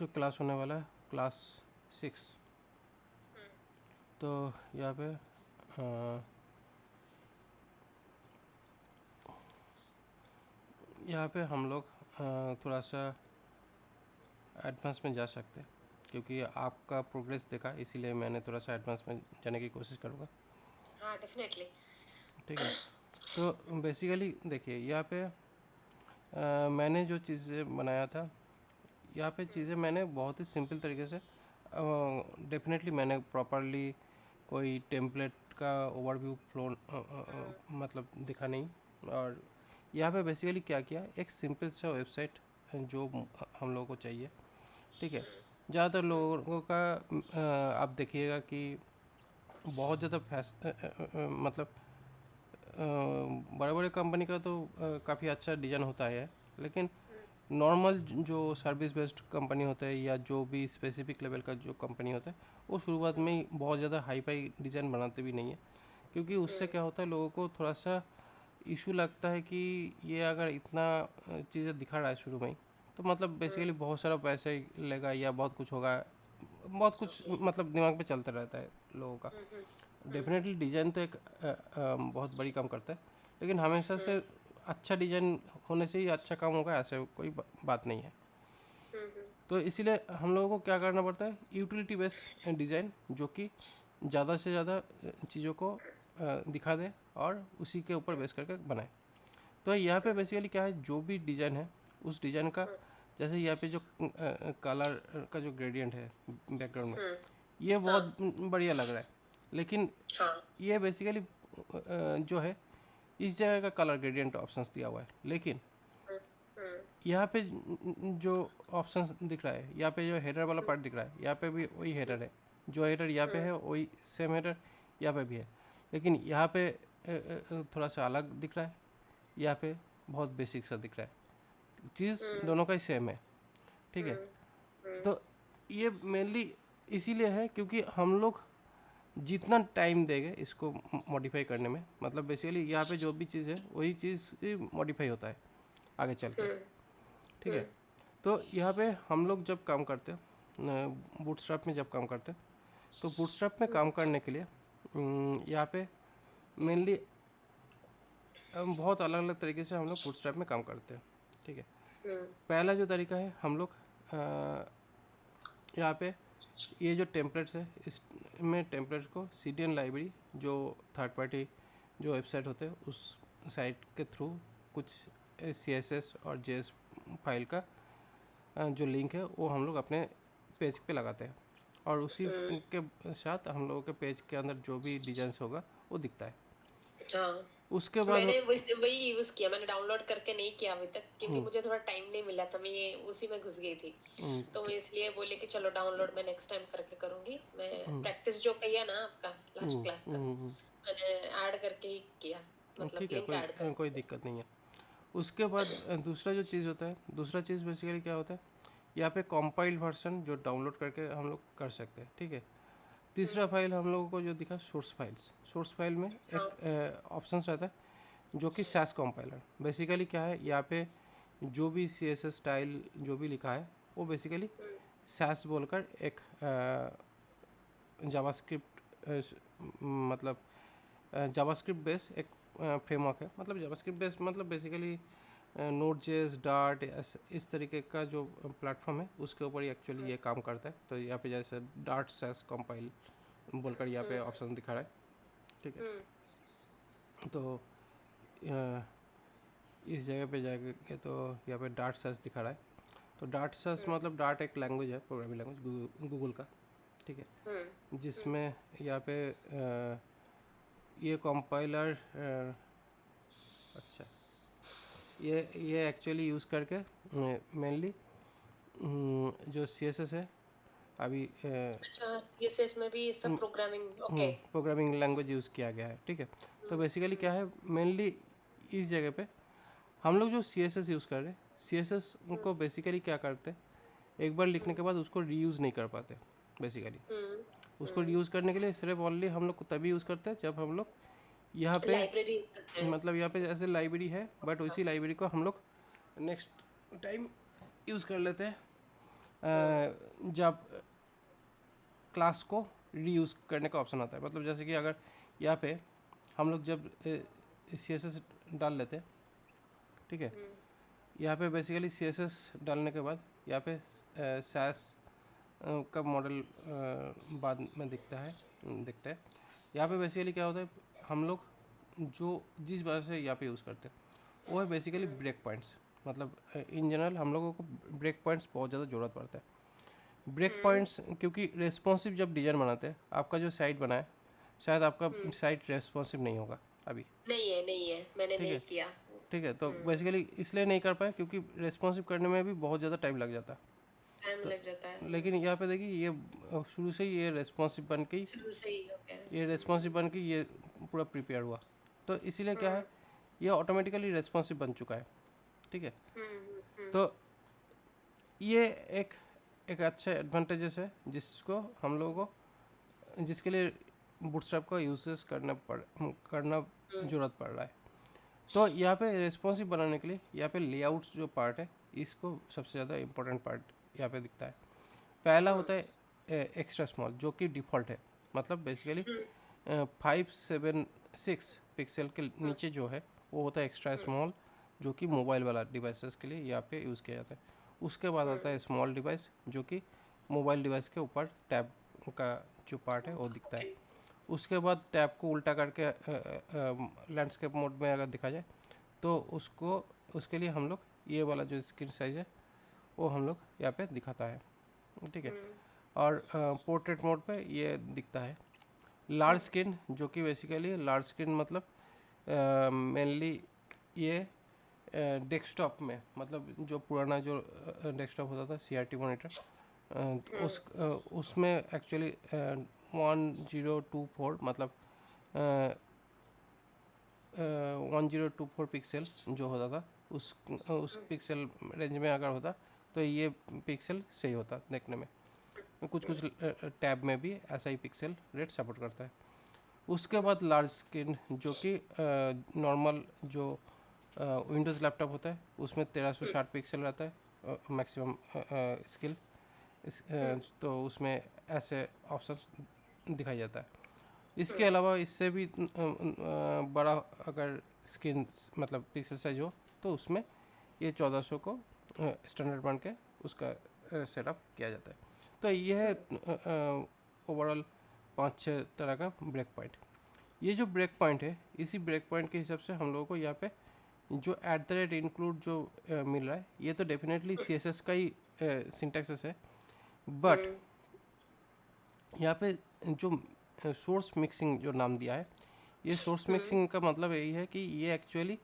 जो क्लास होने वाला है क्लास 6। तो यहाँ पे हम लोग थोड़ा सा एडवांस में जा सकते हैं, क्योंकि आपका प्रोग्रेस देखा, इसीलिए मैंने थोड़ा सा एडवांस में जाने की कोशिश करूँगा। हाँ डेफिनेटली। ठीक है। तो बेसिकली देखिए, यहाँ पे मैंने जो चीज़ें बनाया था, यहाँ पे चीज़ें मैंने बहुत ही सिंपल तरीके से, डेफिनेटली मैंने प्रॉपरली कोई टेम्पलेट का ओवरव्यू फ्लो मतलब दिखा नहीं। और यहाँ पे बेसिकली क्या किया, एक सिंपल सा वेबसाइट जो हम लोगों को चाहिए। ठीक है। ज़्यादातर लोगों का आप देखिएगा कि बहुत ज़्यादा मतलब बड़े बड़े कंपनी का तो काफ़ी अच्छा डिज़ाइन होता है, लेकिन नॉर्मल जो सर्विस बेस्ड कंपनी होता है या जो भी स्पेसिफिक लेवल का जो कंपनी होता है, वो शुरुआत में ही बहुत ज़्यादा हाई फाई डिज़ाइन बनाते भी नहीं है, क्योंकि उससे क्या होता है, लोगों को थोड़ा सा इशू लगता है कि ये अगर इतना चीज़ें दिखा रहा है शुरू में ही, तो मतलब बेसिकली बहुत सारा पैसे लेगा या बहुत कुछ होगा, बहुत कुछ ओके। मतलब दिमाग में चलता रहता है लोगों का। डेफिनेटली डिज़ाइन तो एक बहुत बड़ी काम करता है, लेकिन हमेशा से अच्छा डिज़ाइन होने से ही अच्छा काम होगा ऐसे कोई बात नहीं है। तो इसीलिए हम लोगों को क्या करना पड़ता है, यूटिलिटी बेस्ड डिज़ाइन, जो कि ज़्यादा से ज़्यादा चीज़ों को दिखा दे और उसी के ऊपर बेस करके बनाए। तो यहाँ पे बेसिकली क्या है, जो भी डिज़ाइन है उस डिज़ाइन का, जैसे यहाँ पे जो कलर का जो ग्रेडियंट है बैकग्राउंड में, ये हाँ बहुत बढ़िया लग रहा है, लेकिन हाँ। ये बेसिकली जो है, इस जगह का कलर ग्रेडियंट ऑप्शंस दिया हुआ है, लेकिन यहाँ पे जो ऑप्शंस दिख रहा है, यहाँ पे जो हेडर वाला पार्ट दिख रहा है, यहाँ पे भी वही हेडर है, जो हेडर यहाँ पे है वही सेम हेडर यहाँ पे भी है, लेकिन यहाँ पे थोड़ा सा अलग दिख रहा है, यहाँ पे बहुत बेसिक सा दिख रहा है। चीज़ दोनों का ही सेम है। ठीक है। तो ये मेनली इसीलिए है क्योंकि हम लोग जितना टाइम देंगे इसको मॉडिफाई करने में, मतलब बेसिकली यहाँ पे जो भी चीज़ है वही चीज़ मॉडिफाई होता है आगे चल के। ठीक है। तो यहाँ पे हम लोग जब काम करते हैं बूटस्ट्रैप में, जब काम करते हैं, तो बूटस्ट्रैप में काम करने के लिए यहाँ पे मेनली बहुत अलग अलग तरीके से हम लोग बूटस्ट्रैप में काम करते हैं। ठीक है। पहला जो तरीका है, हम लोग यहाँ पे ये जो टेम्पलेट्स है, इसमें टेम्पलेट्स को CDN लाइब्रेरी, जो थर्ड पार्टी जो वेबसाइट होते हैं उस साइट के थ्रू कुछ CSS और JS फाइल का जो लिंक है वो हम लोग अपने पेज पे लगाते हैं, और उसी के साथ हम लोगों के पेज के अंदर जो भी डिजाइंस होगा वो दिखता है। हाँ। उसके बाद मैंने वही यूज किया, मैंने डाउनलोड करके नहीं किया अभी तक क्योंकि हम्म, मुझे थोड़ा टाइम नहीं मिला था, मैं ये उसी में घुस गई थी। हम्म, तो मैं इसलिए बोली कि चलो डाउनलोड मैं नेक्स्ट टाइम करके करूंगी। मैं हम्म, प्रैक्टिस जो किया ना आपका लास्ट क्लास का, हम्म, मैंने ऐड करके ही किया, मतलब ठीक है, लिंक ऐड कोई करके। दिक्कत नहीं है। उसके बाद दूसरा जो चीज़ होता है, दूसरा चीज़ बेसिकली क्या होता है, यहाँ पे कंपाइल्ड वर्जन जो डाउनलोड करके हम लोग कर सकते हैं। ठीक है। तीसरा फाइल हम लोगों को जो दिखा, सोर्स फाइल्स, सोर्स फाइल में हाँ। एक ऑप्शन रहता है जो कि सैस कंपाइलर। बेसिकली क्या है, यहाँ पे जो भी CSS स्टाइल जो भी लिखा है वो बेसिकली सैस बोलकर एक जावास्क्रिप्ट मतलब जावास्क्रिप्ट बेस एक फ्रेमवर्क है, मतलब जावास्क्रिप्ट बेस मतलब बेसिकली नोड जेएस डार्ट इस तरीके का जो प्लेटफॉर्म है उसके ऊपर ही एक्चुअली ये काम करता है। तो यहाँ पे जैसे डार्ट सैस कंपाइल बोलकर यहाँ पे ऑप्शन दिखा रहा है। ठीक है। तो अ, इस जगह पे जाके तो यहाँ पे डार्ट सैस दिखा रहा है। तो डार्ट सैस मतलब डार्ट एक लैंग्वेज है, प्रोग्रामिंग लैंग्वेज गूगल का। ठीक है। जिसमें यहाँ पे ये कंपाइलर, अच्छा, ये एक्चुअली यूज़ करके मेनली जो CSS है अभी अच्छा, सीएसएस में भी ये सब programming, okay. Programming language use किया गया है। ठीक है। तो बेसिकली क्या है, मेनली इस जगह पे हम लोग जो CSS यूज़ कर रहे हैं, CSS को बेसिकली क्या करते हैं, एक बार लिखने के बाद उसको रीयूज़ नहीं कर पाते बेसिकली। उसको रीयूज़ करने के लिए सिर्फ ओनली हम लोग तभी यूज़ करते हैं जब हम लोग यहाँ पे, लाइब्रेरी करते हैं। मतलब यहाँ पे जैसे लाइब्रेरी है, बट उसी लाइब्रेरी को हम लोग नेक्स्ट टाइम यूज़ कर लेते हैं जब क्लास को रीयूज़ करने का ऑप्शन आता है। मतलब जैसे कि अगर यहाँ पे हम लोग जब CSS डाल लेते हैं, ठीक है, यहाँ पे बेसिकली CSS डालने के बाद यहाँ पे SAS का मॉडल बाद में दिखता है। यहाँ पे बेसिकली क्या होता है, हम लोग जो जिस वजह से यहाँ पे यूज़ करते हैं वो है बेसिकली ब्रेक पॉइंट्स। मतलब इन जनरल हम लोगों को ब्रेक पॉइंट्स बहुत ज़्यादा ज़रूरत पड़ता है। ब्रेक पॉइंट्स क्योंकि रेस्पॉन्सिव जब डिज़ाइन बनाते हैं, आपका जो साइट बना है शायद आपका साइट रेस्पॉन्सिव नहीं होगा अभी, नहीं है, मैंने ठीक नहीं है, किया। ठीक है। तो बेसिकली इसलिए नहीं कर पाए क्योंकि रेस्पॉन्सिव करने में भी बहुत ज़्यादा टाइम लग जाता है। टाइम तो लग जाता है। लेकिन यहाँ पे देखिए ये शुरू से ही ये रेस्पॉन्सिव बन के ही शुरू से ही हो गया। ये रेस्पॉन्सिव बन के ये पूरा प्रिपेयर हुआ। तो इसीलिए क्या है, ये ऑटोमेटिकली रेस्पॉन्सिव बन चुका है, ठीक है। तो ये एक एक अच्छा एडवांटेजेस है जिसको हम लोगों को, जिसके लिए बूटस्ट्रैप का यूजेस करना ज़रूरत पड़ रहा है। तो यहाँ पे रेस्पॉन्सिव बनाने के लिए यहाँ पे लेआउट्स जो पार्ट है, इसको सबसे ज़्यादा इम्पोर्टेंट पार्ट यहाँ पे दिखता है। पहला होता है एक्स्ट्रा स्मॉल, जो कि डिफ़ॉल्ट है। मतलब बेसिकली 576 पिक्सल के नीचे जो है वो होता है एक्स्ट्रा स्मॉल, जो कि मोबाइल वाला डिवाइसेस के लिए यहाँ पे यूज़ किया जाता है। उसके बाद आता है स्मॉल डिवाइस, जो कि मोबाइल डिवाइस के ऊपर टैब का जो पार्ट है वो दिखता है। उसके बाद टैब को उल्टा करके लैंडस्केप मोड में अगर दिखा जाए तो उसके लिए हम लोग ये वाला जो स्क्रीन साइज है वो हम लोग यहाँ पे दिखाता है, ठीक है। और पोर्ट्रेट मोड पे ये दिखता है। लार्ज स्क्रीन, जो कि बेसिकली लार्ज स्क्रीन मतलब मेनली ये डेस्कटॉप में, मतलब जो पुराना जो डेस्कटॉप होता था CRT मॉनिटर, उसमें एक्चुअली 1024 मतलब 1024 पिक्सल जो होता था उस पिक्सल रेंज में अगर होता तो ये पिक्सल सही होता देखने में। कुछ टैब में भी ऐसा ही पिक्सल रेट सपोर्ट करता है। उसके बाद लार्ज स्क्रीन, जो कि नॉर्मल जो विंडोज़ लैपटॉप होता है उसमें 1360 पिक्सल रहता है मैक्सिमम स्किल। तो उसमें ऐसे ऑप्शन दिखाई जाता है। इसके अलावा इससे भी बड़ा अगर स्क्रीन मतलब पिक्सल साइज हो तो उसमें ये 1400 को स्टैंडर्ड बन के उसका सेटअप किया जाता है। तो ये है ओवरऑल 5-6 तरह का ब्रेक पॉइंट। ये जो ब्रेक पॉइंट है, इसी ब्रेक पॉइंट के हिसाब से हम लोगों को यहाँ पे जो @इंक्लूड जो मिल रहा है, ये तो डेफिनेटली CSS का ही सिंटैक्सेस है। बट यहाँ पे जो सोर्स मिक्सिंग जो नाम दिया है, ये सोर्स मिक्सिंग का मतलब यही है कि ये एक्चुअली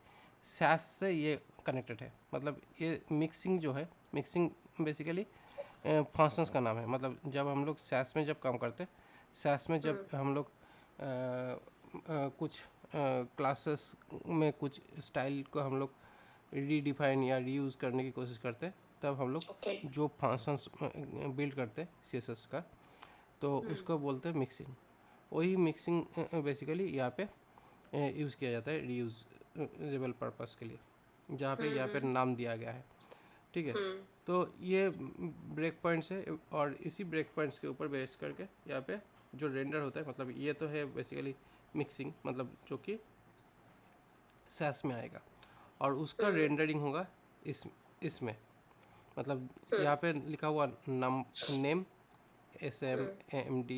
SAS से ये कनेक्टेड है। मतलब ये मिक्सिंग जो है, मिक्सिंग बेसिकली फंक्शंस का नाम है। मतलब जब हम लोग SAS में जब काम करते हैं, SAS में जब हम लोग कुछ क्लासेस में कुछ स्टाइल को हम लोग रीडिफाइन या रीयूज़ करने की कोशिश करते हैं, तब हम लोग जो फंक्शंस बिल्ड करते हैं CSS का, तो उसको बोलते हैं मिक्सिंग। वही मिक्सिंग बेसिकली यहाँ पे यूज़ किया जाता है रीयूजेबल पर्पस के लिए, जहाँ पे यहाँ पे नाम दिया गया है, ठीक है। तो ये ब्रेक पॉइंट्स है और इसी ब्रेक पॉइंट्स के ऊपर बेस करके यहाँ पे जो रेंडर होता है, मतलब ये तो है बेसिकली मिक्सिंग, मतलब जो कि SAS में आएगा और उसका रेंडरिंग होगा इसमें। मतलब यहाँ पे लिखा हुआ name SM AMD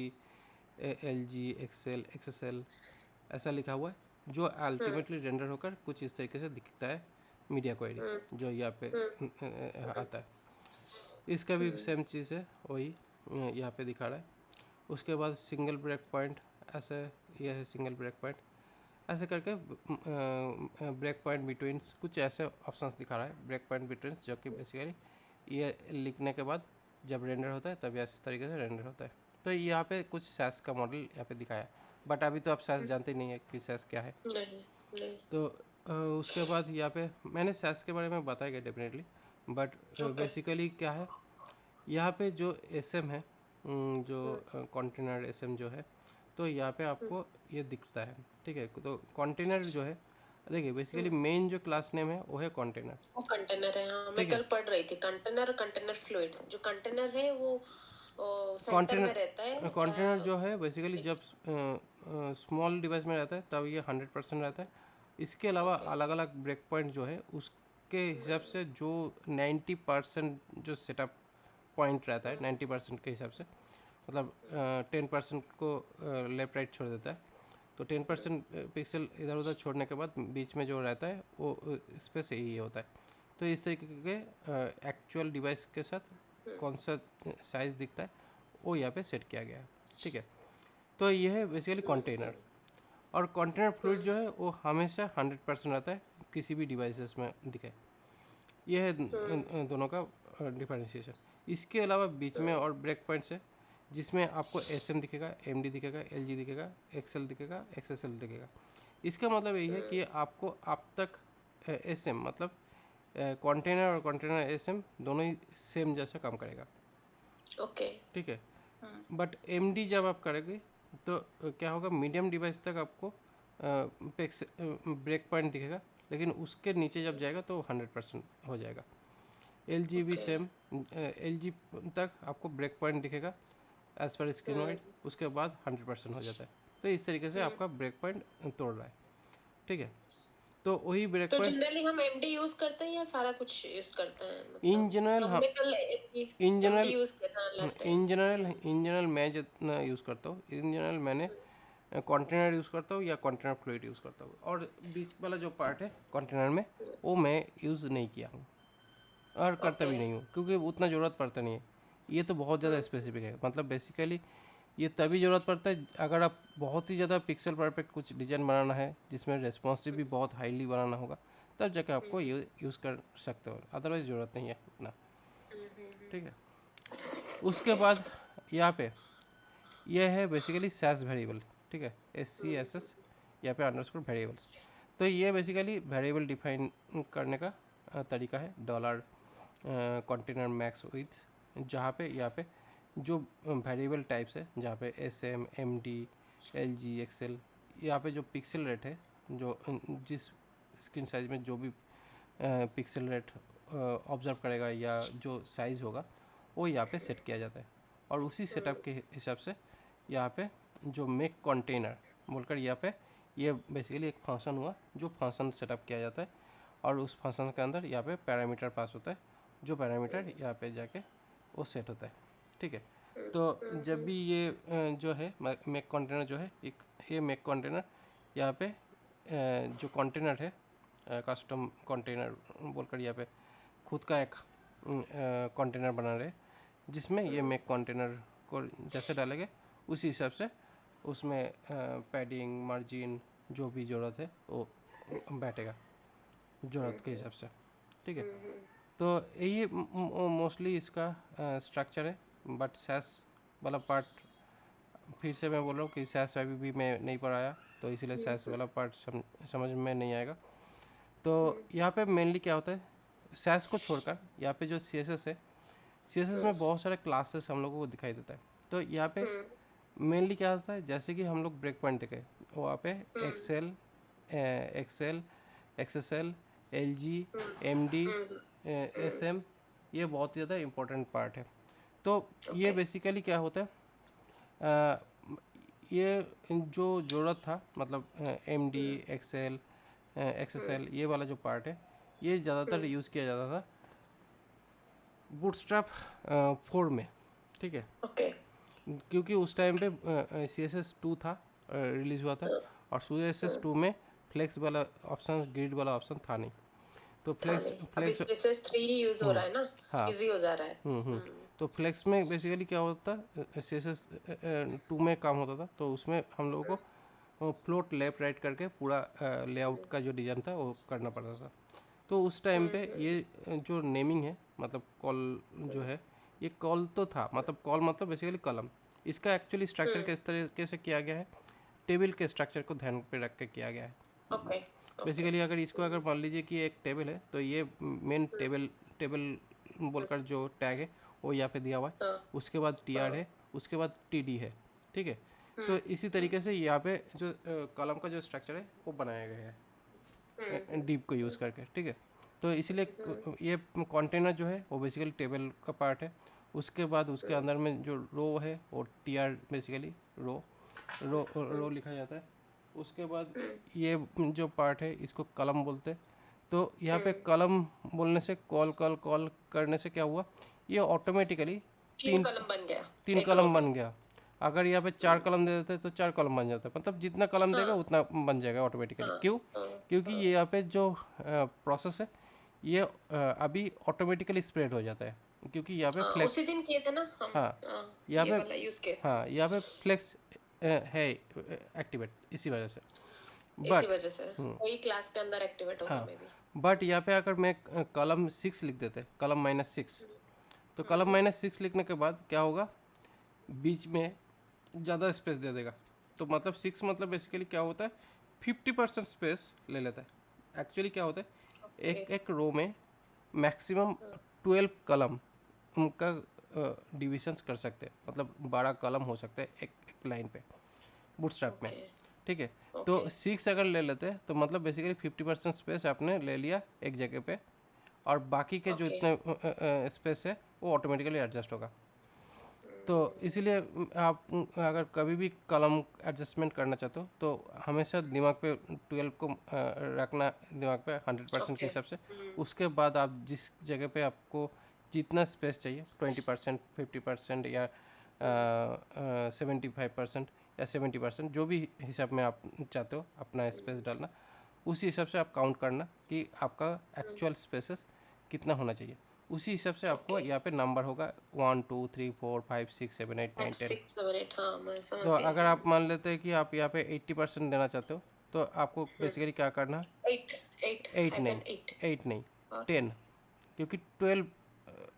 LG XL XSL ऐसा लिखा हुआ है, जो अल्टीमेटली रेंडर होकर कुछ इस तरीके से दिखता है मीडिया क्वेरी जो यहाँ पे आता है। इसका भी सेम चीज़ है, वही यहाँ पे दिखा रहा है। उसके बाद सिंगल ब्रेक पॉइंट, ऐसे यह है सिंगल ब्रेक पॉइंट, ऐसे करके ब्रेक पॉइंट बिटवीन्स कुछ ऐसे ऑप्शंस दिखा रहा है। ब्रेक पॉइंट बिटवीन्स जो कि बेसिकली ये लिखने के बाद जब रेंडर होता है तब इस तरीके से रेंडर होता है। तो यहाँ पे कुछ SAS का मॉडल यहाँ पे दिखाया है, बट अभी तो आप SAS जानते नहीं है कि SAS क्या है। नहीं। तो उसके बाद यहाँ पे मैंने SAS के बारे में बताया गया डेफिनेटली, बट बेसिकली क्या है यहाँ पे जो SM है, जो कंटेनर SM जो है, तो यहाँ पे आपको ये दिखता है, ठीक है। तो कंटेनर जो है देखिए बेसिकली मेन जो क्लास नेम है वो है कंटेनर, वो कंटेनर है। हाँ, मैं ठीक है। कल पढ़ रही थी कंटेनर, कंटेनर फ्लूइड। जो कंटेनर है वो सेंटर में कंटेनर रहता है या कंटेनर जो है बेसिकली एक। जब स्मॉल डिवाइस में रहता है तब ये 100% रहता है। इसके अलावा ओके। अलग अलग ब्रेक पॉइंट जो है उसके हिसाब से जो 90% जो सेटअप पॉइंट रहता है 90% के हिसाब से, मतलब 10% को लेफ्ट राइट छोड़ देता है। तो 10% पिक्सल इधर उधर छोड़ने के बाद बीच में जो रहता है वो स्पेस यही होता है। तो इस तरीके के एक्चुअल डिवाइस के साथ कौन सा साइज़ दिखता है वो यहाँ पे सेट किया गया है, ठीक है। तो ये है बेसिकली कंटेनर। और कंटेनर फ्लूइड जो है वो हमेशा 100% रहता है किसी भी डिवाइसेस में दिखे। ये है इन दोनों का डिफरेंशिएशन। इसके अलावा बीच में और ब्रेक पॉइंट्स है जिसमें आपको एस एम दिखेगा, एम डी दिखेगा, एल जी दिखेगा, एक्सएल दिखेगा, एक्सएसएल दिखेगा। इसका मतलब यही है कि आपको अब तक एस एम मतलब कंटेनर और कंटेनर एस एम दोनों ही सेम जैसा काम करेगा, ओके। ठीक है। बट एम डी जब आप करेंगे तो क्या होगा, मीडियम डिवाइस तक आपको ब्रेक पॉइंट दिखेगा, लेकिन उसके नीचे जब जाएगा तो 100% हो जाएगा। एल जी भी ओके। सेम, एल जी तक आपको ब्रेक पॉइंट दिखेगा एज पर स्क्रीनोइड, उसके बाद 100% हो जाता है। तो इस तरीके से आपका ब्रेक पॉइंट तोड़ रहा है, ठीक है। तो वही ब्रेक तो पॉइंट जनरली हम एमडी यूज करते हैं या सारा कुछ यूज करते हैं? इन मतलब जनरल हमने कल एमडी इन एमडी जनरल यूज किया था लास्ट टाइम। इन जनरल मैं जितना यूज़ करता हूँ, इन जनरल मैंने कंटेनर यूज़ करता हूँ या कंटेनर फ्लूइड यूज़ करता हूँ। और बीच वाला जो पार्ट है कंटेनर में वो मैं यूज़ नहीं किया हूँ और करता ओके। भी नहीं हूँ, क्योंकि उतना ज़रूरत पड़ता नहीं है। ये तो बहुत ज़्यादा स्पेसिफिक है, मतलब बेसिकली ये तभी ज़रूरत पड़ता है अगर आप बहुत ही ज़्यादा पिक्सल परफेक्ट कुछ डिज़ाइन बनाना है जिसमें रेस्पॉन्सिव भी बहुत हाईली बनाना होगा, तब जाकर आपको ये यूज़ कर सकते हो, अदरवाइज़ ज़रूरत नहीं है इतना, ठीक है। उसके बाद यहाँ पे यह है बेसिकली सैस वेरिएबल, ठीक है, SCSS यहाँ पे अंडरस्कोर वेरिएबल्स। तो ये बेसिकली वेरिएबल डिफाइन करने का तरीका है डॉलर कंटेनर मैक्स विथ, जहाँ पे यहाँ पे जो वेरिएबल टाइप्स है जहाँ पे SM, MD, LG, XL, यहाँ पे जो पिक्सल रेट है, जो जिस स्क्रीन साइज में जो भी पिक्सल रेट ऑब्जर्व करेगा या जो साइज़ होगा वो यहाँ पे सेट किया जाता है। और उसी सेटअप के हिसाब से यहाँ पे जो मेक कंटेनर बोलकर यहाँ पे ये बेसिकली एक फंक्शन हुआ जो फंक्शन सेटअप किया जाता है, और उस फंक्शन के अंदर यहाँ पे पैरामीटर पास होता है, जो पैरामीटर यहाँ पे जाके वो सेट होता है, ठीक है। तो जब भी ये जो है मेक कंटेनर जो है एक, ये मेक कंटेनर यहाँ पे जो कंटेनर है कस्टम कंटेनर बोलकर यहाँ पे खुद का एक कंटेनर बना रहे, जिसमें ये मेक कंटेनर को जैसे डालेंगे उसी हिसाब से उसमें पैडिंग मार्जिन जो भी ज़रूरत है वो बैठेगा ज़रूरत के हिसाब से, ठीक है। तो यही मोस्टली इसका स्ट्रक्चर है। बट सैस वाला पार्ट फिर से मैं बोल रहा हूँ कि सैस अभी भी मैं नहीं पढ़ाया, तो इसलिए सैस वाला पार्ट समझ में नहीं आएगा। तो यहाँ पे मेनली क्या होता है, सैस को छोड़कर यहाँ पे जो CSS है, CSS में बहुत सारे क्लासेस हम लोगों को दिखाई देता है। तो यहाँ पे मेनली क्या होता है, जैसे कि हम लोग ब्रेक पॉइंट देखें वहाँ पे Excel, XSL, LG, MD, SM, ये बहुत ज़्यादा इम्पोर्टेंट पार्ट है। तो ये ओके। बेसिकली क्या होता है, अ, ये जो ज़रूरत था मतलब MD, XL, XSL ये वाला जो पार्ट है ये ज़्यादातर यूज़ किया जाता था बूटस्ट्रैप 4 में, ठीक है। ओके। क्योंकि उस टाइम पे CSS 2 था, रिलीज़ हुआ था, और CSS 2 में फ्लेक्स वाला ऑप्शन, ग्रिड वाला ऑप्शन था नहीं। तो था फ्लेक्स नहीं, अभी फ्लेक्स CSS 3 ही यूज हो रहा है ना, हाँ, इजी हो जा रहा है। तो फ्लेक्स में बेसिकली क्या होता है, CSS 2 में काम होता था, तो उसमें हम लोगों को फ्लोट लेफ्ट राइट करके पूरा लेआउट का जो डिज़ाइन था वो करना पड़ता था। तो उस टाइम पे ये जो नेमिंग है मतलब कॉल जो है, ये कॉल तो था, मतलब कॉल मतलब बेसिकली कॉलम। इसका एक्चुअली स्ट्रक्चर किस तरीके से किया गया है, टेबल के स्ट्रक्चर को ध्यान पे रख के किया गया है। ओके। ओके। बेसिकली अगर इसको अगर मान लीजिए कि एक टेबल है, तो ये मेन टेबल टेबल बोलकर जो टैग है वो यहाँ पे दिया हुआ है, हाँ। उसके बाद TR है, उसके बाद TD है, ठीक है। तो इसी तरीके से यहाँ पे जो कॉलम का जो स्ट्रक्चर है वो बनाया गया है। डीप को यूज़ करके, ठीक है। तो इसीलिए ये कंटेनर जो है वो बेसिकली टेबल का पार्ट है। उसके बाद उसके अंदर में जो रो है वो टीआर बेसिकली रो लिखा जाता है। उसके बाद ये जो पार्ट है इसको कलम बोलते हैं। तो यहाँ पे कलम बोलने से कॉल करने से क्या हुआ, ये ऑटोमेटिकली तीन कलम बन गया तीन एक रो कलम में। बन गया। अगर यहाँ पे 4 कलम दे देते तो 4 कलम बन जाता है, मतलब जितना कलम देगा हाँ उतना बन जाएगा ऑटोमेटिकली। हाँ क्यों? हाँ क्योंकि हाँ। ये यहाँ पे जो प्रोसेस है ये अभी ऑटोमेटिकली स्प्रेड हो जाता है, क्योंकि यहाँ पे हाँ, उसी फ्लेक्स, दिन किए थे ना हम। हाँ हाँ, यहाँ ये पे, वाला यूज किए थे। हाँ यहाँ पे फ्लेक्स है एक्टिवेट, इसी वजह से। इसी बट वजह से वही क्लास के अंदर एक्टिवेट होगा हाँ, मे बी। बट यहाँ पे अगर मैं कलम 6 लिख देते, कलम -6, तो कलम -6 लिखने के बाद क्या होगा, बीच में ज़्यादा स्पेस दे देगा। तो मतलब 6 मतलब बेसिकली क्या होता है, 50% स्पेस ले लेता है। एक्चुअली क्या होता है, ओके एक एक रो में मैक्सिमम 12 कलम उनका डिविजन्स कर सकते हैं, मतलब 12 कलम हो सकते हैं एक लाइन पे बूटस्ट्रैप में, ओके ठीक है। तो ओके 6 अगर ले लेते हैं तो मतलब बेसिकली 50% स्पेस आपने ले लिया एक जगह पे, और बाकी के जो ओके। इतने स्पेस है वो ऑटोमेटिकली एडजस्ट होगा। तो इसीलिए आप अगर कभी भी कलम एडजस्टमेंट करना चाहते हो तो हमेशा दिमाग पे 12 को रखना, दिमाग पे 100% के ओके हिसाब से। उसके बाद आप जिस जगह पे आपको जितना स्पेस चाहिए, 20%, 50% या 75% या 70%, जो भी हिसाब में आप चाहते हो अपना स्पेस डालना, उसी हिसाब से आप काउंट करना कि आपका एक्चुअल स्पेसेस कितना होना चाहिए। उसी हिसाब से आपको ओके। यहाँ पे नंबर होगा 1 2 3 4 5 6 7 8 9 फाइव 10। सिक्स सेवन एट, हाँ मैं तो समझ गई। अगर आप मान लेते हैं कि आप यहाँ पे 80% देना चाहते हो, तो आपको बेसिकली क्या करना है, एट एट। 8 आई नहीं, कैन एट। 8 नहीं, और 10, क्योंकि 12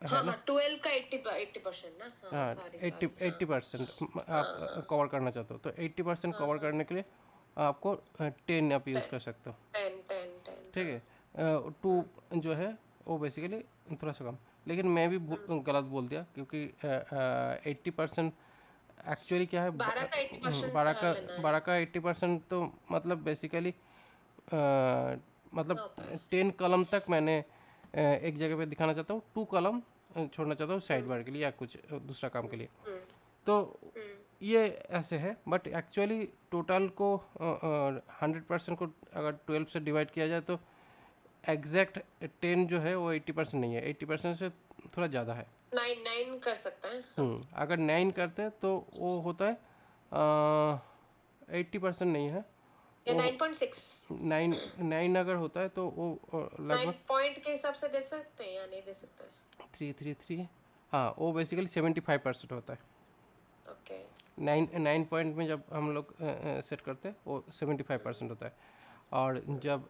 है हाँ ना। हाँ, 12 का 80% ना। हाँ हाँ, सॉरी एट्टी सॉरी। हाँ 80% आप हाँ हाँ कवर करना चाहते हो, तो 80% हाँ कवर हाँ। करने के लिए आपको 10 आप यूज़ कर सकते हो, 10 10 10। ठीक हाँ। है। टू जो है वो बेसिकली थोड़ा सा कम, लेकिन मैं भी गलत बोल दिया, क्योंकि 80% एक्चुअली क्या है, 12 का 80% लेना है। बारह का 80%, तो मतलब बेसिकली मतलब कितना होता है? 10 कलम तक मैंने एक जगह पे दिखाना चाहता हूँ, 2 कलम छोड़ना चाहता हूँ साइड बार के लिए या कुछ दूसरा काम के लिए। हम्म तो हम्म। ये ऐसे है, बट एक्चुअली टोटल को 100% को अगर 12 से डिवाइड किया जाए तो एग्जैक्ट 10 जो है वो 80% नहीं है, 80% से थोड़ा ज़्यादा है। 9 कर सकते हैं हम। अगर 9 करते हैं तो वो होता है 80% नहीं है या वो, 9.6। 9 अगर होता है तो वो लगभग 9 पॉइंट के हिसाब से दे सकते हैं या नहीं दे सकते? 333, हाँ वो बेसिकली 75% होता है। ओके 9 पॉइंट में जब हम लोग सेट करते हैं वो 75% होता है, और जब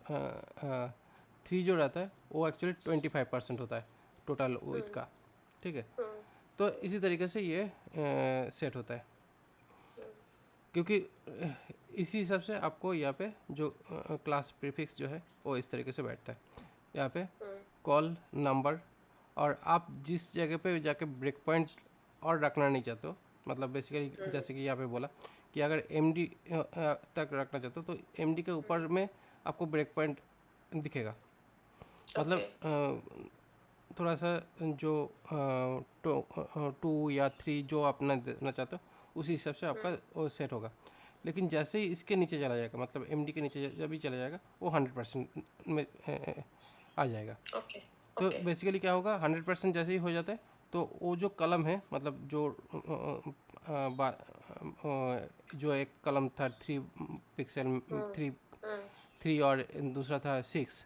3 जो रहता है वो एक्चुअली 25% होता है टोटल विथ का, ठीक है। तो इसी तरीके से ये सेट होता है, क्योंकि इसी हिसाब से आपको यहाँ पे जो क्लास प्रीफिक्स जो है वो इस तरीके से बैठता है। यहाँ पे कॉल नंबर, और आप जिस जगह पे जाके ब्रेक पॉइंट और रखना नहीं चाहते हो, मतलब बेसिकली जैसे कि यहाँ पे बोला कि अगर एमडी तक रखना चाहते हो तो एमडी के ऊपर में आपको ब्रेक पॉइंट दिखेगा। मतलब थोड़ा सा जो 2 या 3 जो अपना देना चाहते हो उसी हिसाब से आपका वो सेट होगा। लेकिन जैसे ही इसके नीचे चला जाएगा, मतलब एमडी के नीचे जब भी चला जाएगा वो 100% में आ जाएगा। ओके तो ओके। बेसिकली क्या होगा, 100% जैसे ही हो जाता है तो वो जो कलम है, मतलब जो जो एक कलम था 3 पिक्सल, 3 3 और दूसरा था 6,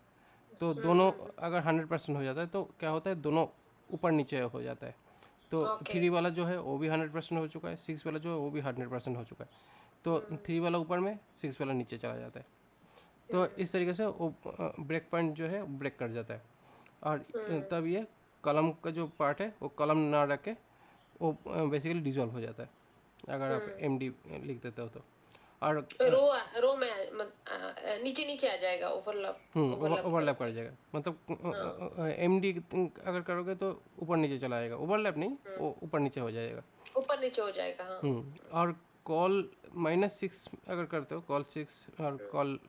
तो दोनों अगर 100% हो जाता है तो क्या होता है, दोनों ऊपर नीचे हो जाता है। तो ओके 3 वाला जो है वो भी 100% हो चुका है, 6 वाला जो है वो भी 100% हो चुका है। तो 3 वाला ऊपर में, 6 वाला नीचे चला जाता है। तो इस तरीके से वो ब्रेक पॉइंट जो है ब्रेक कर जाता है, और तब ये कलम का जो पार्ट है वो कलम ना रख के वो बेसिकली डिजॉल्व हो जाता है अगर आप एमडी लिख देते हो तो। और रो रो में नीचे नीचे आ जाएगा, ओवरलैप ओवरलैप ओवरलैप कर करेंगे। जाएगा, हाँ मतलब एमडी अगर करोगे तो ऊपर नीचे चला जाएगा, ओवरलैप नहीं, वो ऊपर नीचे हो जाएगा। ऊपर नीचे हो जाएगा हाँ। और कॉल -6 अगर करते हो, कॉल 6 और कॉल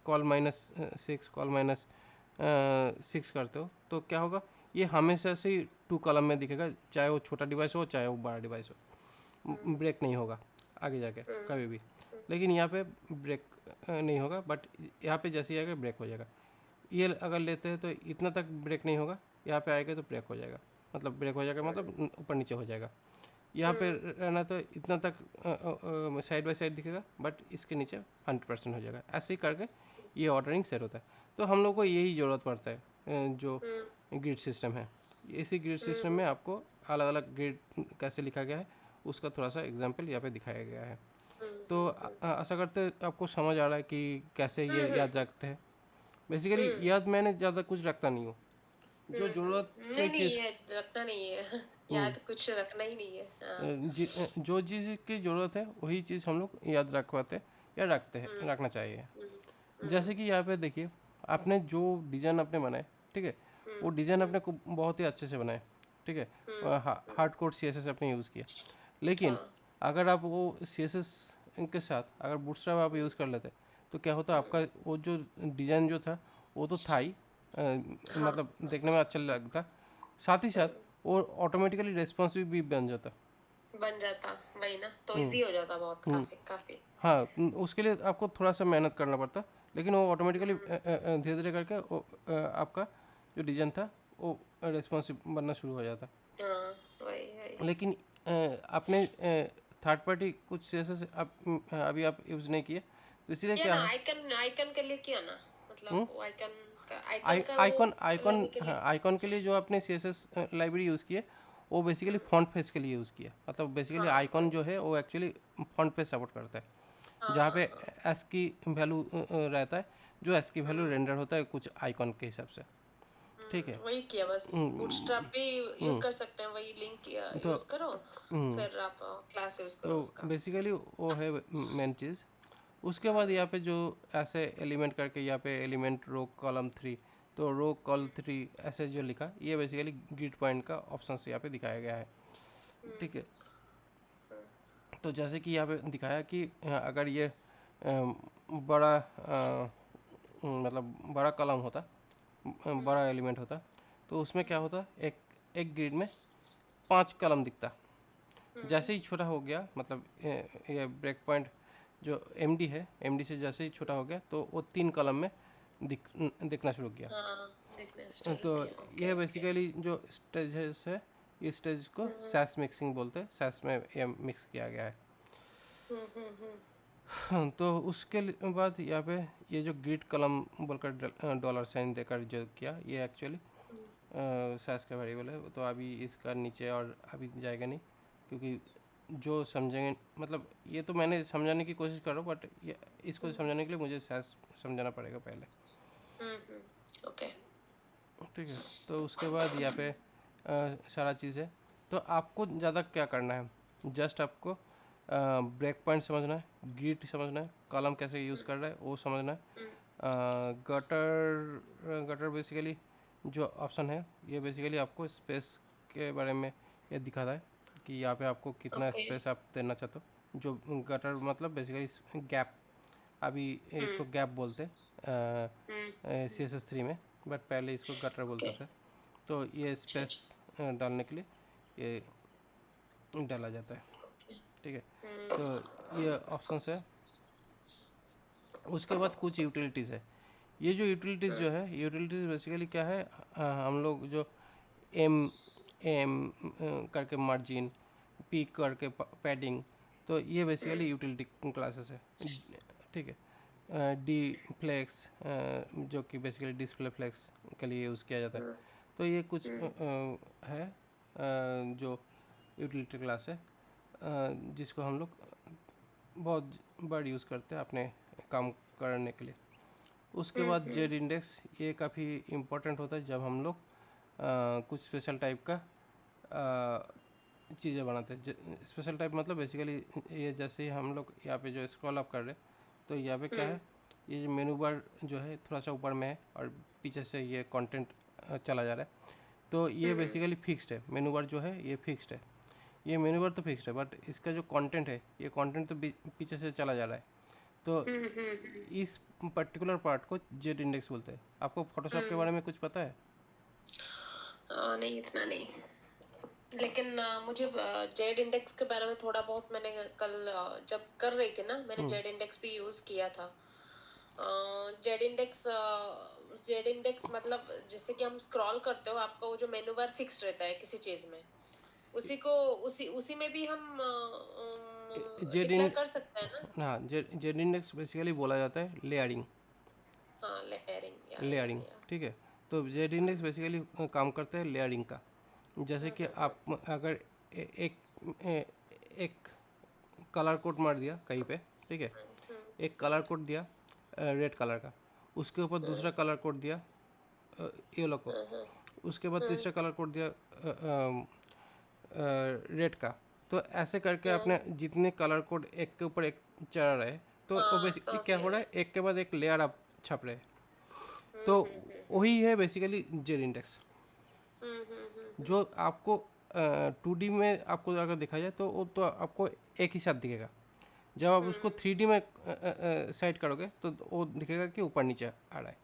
कॉल -6 कॉल -6 करते हो तो क्या होगा, ये हमेशा से ही 2 कॉलम में दिखेगा, चाहे वो छोटा डिवाइस हो चाहे वो बड़ा डिवाइस हो, ब्रेक नहीं होगा आगे जाके कभी भी। लेकिन यहाँ पे ब्रेक नहीं होगा, बट यहाँ पे जैसे ही आएगा ब्रेक हो जाएगा। ये अगर लेते हैं तो इतना तक ब्रेक नहीं होगा, यहाँ पे आएगा तो ब्रेक हो जाएगा, मतलब ब्रेक हो जाएगा मतलब ऊपर नीचे हो जाएगा। यहाँ पे रहना तो इतना तक साइड बाय साइड दिखेगा, बट इसके नीचे 100% हो जाएगा। ऐसे ही करके ये ऑर्डरिंग सेट होता है। तो हम लोग को यही ज़रूरत पड़ता है, जो ग्रिड सिस्टम है। इसी ग्रिड सिस्टम में आपको अलग अलग ग्रिड कैसे लिखा गया है उसका थोड़ा सा एग्जाम्पल यहाँ पे दिखाया गया है। तो आशा करते हैं आपको समझ आ रहा है कि कैसे ये याद रखते हैं। बेसिकली याद मैंने ज़्यादा कुछ रखता नहीं हूँ, जो ज़रूरत की नहीं नहीं, चीज़, ये रखना नहीं है। याद कुछ रखना ही नहीं है। हाँ। जो चीज़ की ज़रूरत है वही चीज़ हम लोग याद रख पाते हैं या रखते हैं, रखना चाहिए। जैसे कि यहाँ पे देखिए, आपने जो डिज़ाइन आपने बनाए, ठीक है, वो डिज़ाइन आपने को बहुत ही अच्छे से बनाए, ठीक है, हार्ड कोड CSS आपने यूज़ किया। लेकिन हाँ। अगर आप वो CSS के साथ अगर बूटस्ट्रैप आप यूज़ कर लेते तो क्या होता, आपका वो जो डिज़ाइन जो था वो तो था ही, हाँ। मतलब देखने में अच्छा लगता, साथ ही साथ वो ऑटोमेटिकली रेस्पॉन्सिव भी बन जाता। बन जाता। वही ना, तो इजी हो जाता बहुत, काफी काफी। हाँ, उसके लिए आपको थोड़ा सा मेहनत करना पड़ता, लेकिन वो ऑटोमेटिकली धीरे धीरे करके वो आपका जो डिज़ाइन था वो रेस्पॉन्सिव बनना शुरू हो जाता। हाँ, वही वही। लेकिन आपने थर्ड पार्टी कुछ CSS अभी आप यूज़ नहीं किए, तो इसीलिए या क्या ना, है, आइकन आइकन के लिए किया ना, मतलब वो आइकन का वो आइकॉन आइकॉन लेने के हाँ, लिए। आइकॉन के लिए जो आपने CSS लाइब्रेरी यूज़ की है वो बेसिकली फॉन्ट फेस के लिए यूज़ किया। मतलब बेसिकली हाँ आइकॉन वही। जो है वो एक्चुअली फॉन्ट फेस सपोर्ट करता है, हाँ जहाँ हाँ पे हाँ। एस की वैल्यू रहता है, जो एस की वैल्यू रेंडर होता है कुछ आइकॉन के हिसाब से, ठीक है। वही किया बस। बूटस्ट्रैप भी यूज कर सकते हैं, वही लिंक किया, तो यूज करो, फिर आप क्लास यूज तो करो उसका। बेसिकली वो है मेन चीज़। उसके बाद यहाँ पे जो ऐसे एलिमेंट करके यहाँ पे एलिमेंट रो कॉलम 3, तो रो कॉल 3 ऐसे जो लिखा, ये बेसिकली ग्रिड पॉइंट का ऑप्शन यहाँ पे दिखाया गया है, ठीक है। तो जैसे कि यहाँ पे दिखाया कि अगर ये बड़ा मतलब बड़ा कॉलम होता, बड़ा एलिमेंट होता, तो उसमें क्या होता, एक एक ग्रिड में 5 कॉलम दिखता। जैसे ही छोटा हो गया, मतलब ये ब्रेक पॉइंट जो MD है, MD से जैसे ही छोटा हो गया तो वो 3 कॉलम में दिखना शुरू किया। हाँ, देखने स्टार्ट तो किया। ओके ये ओके। बेसिकली जो स्टेजेस है, इस स्टेज को सैस मिक्सिंग बोलते हैं, सैस में ये मिक्स किया गया है। हम्म। हाँ, तो उसके बाद यहाँ पे ये जो ग्रिड कलम बोलकर $साइन देकर जो किया, ये एक्चुअली सैस का वेरिएबल है। तो अभी इसका नीचे और अभी जाएगा नहीं, क्योंकि जो समझेंगे, मतलब ये तो मैंने समझाने की कोशिश कर रहा हूँ, बट ये इसको समझाने के लिए मुझे सैस समझाना पड़ेगा पहले, ओके। ठीक है। तो उसके बाद यहाँ पे सारा चीज़ है। तो आपको ज़्यादा क्या करना है, जस्ट आपको ब्रेक पॉइंट समझना है, ग्रिड समझना है, कॉलम कैसे यूज़ कर रहा है वो समझना है। गटर गटर बेसिकली जो ऑप्शन है, ये बेसिकली आपको स्पेस के बारे में ये दिखाता है कि यहाँ पे आपको कितना ओके। स्पेस आप देना चाहते हो। जो गटर मतलब बेसिकली गैप, अभी इसको गैप बोलते हैं CSS3 में, बट पहले इसको गटर बोलते ओके। थे। तो ये अच्छा स्पेस अच्छा। डालने के लिए ये डाला जाता है, ओके। ठीक है। तो ये ऑप्शंस है। उसके बाद कुछ यूटिलिटीज़ है। ये जो यूटिलिटीज़ जो है, यूटिलिटीज़ बेसिकली क्या है, हम लोग जो एम एम करके मार्जिन, पी करके पैडिंग, तो ये बेसिकली यूटिलिटी क्लासेस है, ठीक है। डी फ्लेक्स जो कि बेसिकली डिस्प्ले फ्लेक्स के लिए यूज़ किया जाता है। तो ये कुछ है जो यूटिलिटी क्लास है, जिसको हम लोग बहुत बार यूज़ करते हैं अपने काम करने के लिए। उसके बाद जेड इंडेक्स, ये काफ़ी इम्पोर्टेंट होता है जब हम लोग कुछ स्पेशल टाइप का चीज़ें बनाते हैं। स्पेशल टाइप मतलब बेसिकली ये जैसे ही हम लोग यहाँ पे जो स्क्रॉल अप कर रहे हैं, तो यहाँ पे क्या है, ये जो मेनू बार जो है थोड़ा सा ऊपर में है और पीछे से ये कंटेंट चला जा रहा है। तो ये बेसिकली फिक्स्ड है, मेनू बार जो है ये फिक्स्ड है। ये मेनू बार तो फिक्स्ड है, बट इसका जो कंटेंट है, ये कंटेंट तो पीछे से चला जा रहा है। तो इस पर्टिकुलर पार्ट को जेड इंडेक्स बोलते हैं। आपको फोटोशॉप के बारे में कुछ पता है? नहीं, इतना नहीं। लेकिन मुझे जेड इंडेक्स के बारे में थोड़ा बहुत मैंने कल जब कर रही थी ना, मैंने जेड इंडेक्स भी यूज किया था। जेड इंडेक्स जेड इंडेक्स मतलब जैसे कि हम स्क्रॉल करते हो, आपका वो जो मेनू बार फिक्स रहता है किसी चीज में, उसी को उसी उसी में भी हम जेड डिक्लेयर इन कर सकते हैं ना। हाँ, जेड इंडेक्स बेसिकली बोला जाता है लेयरिंग। हाँ, लेयरिंग, या या लेयरिंग, या ठीक है। तो जेड इंडेक्स बेसिकली काम करता है लेयरिंग का। जैसे कि आप अगर एक एक कलर कोड मार दिया कहीं पे, ठीक है, एक कलर कोड दिया रेड कलर का, उसके ऊपर दूसरा कलर कोड दिया येलो को, उसके बाद तीसरा कलर कोड दिया रेड का। तो ऐसे करके आपने जितने कलर कोड एक के ऊपर एक चढ़ा रहे, तो वो हाँ, बेसिकली समझ क्या हो गई रहा मैं। है, एक के बाद एक लेयर आप छप रहे हैं। तो वही है बेसिकली जेड इंडेक्स, जो आपको 2D में आपको अगर दिखा जाए तो वो तो आपको एक ही साथ दिखेगा। जब आप उसको 3D में सेट करोगे तो वो दिखेगा कि ऊपर नीचे आ रहा है।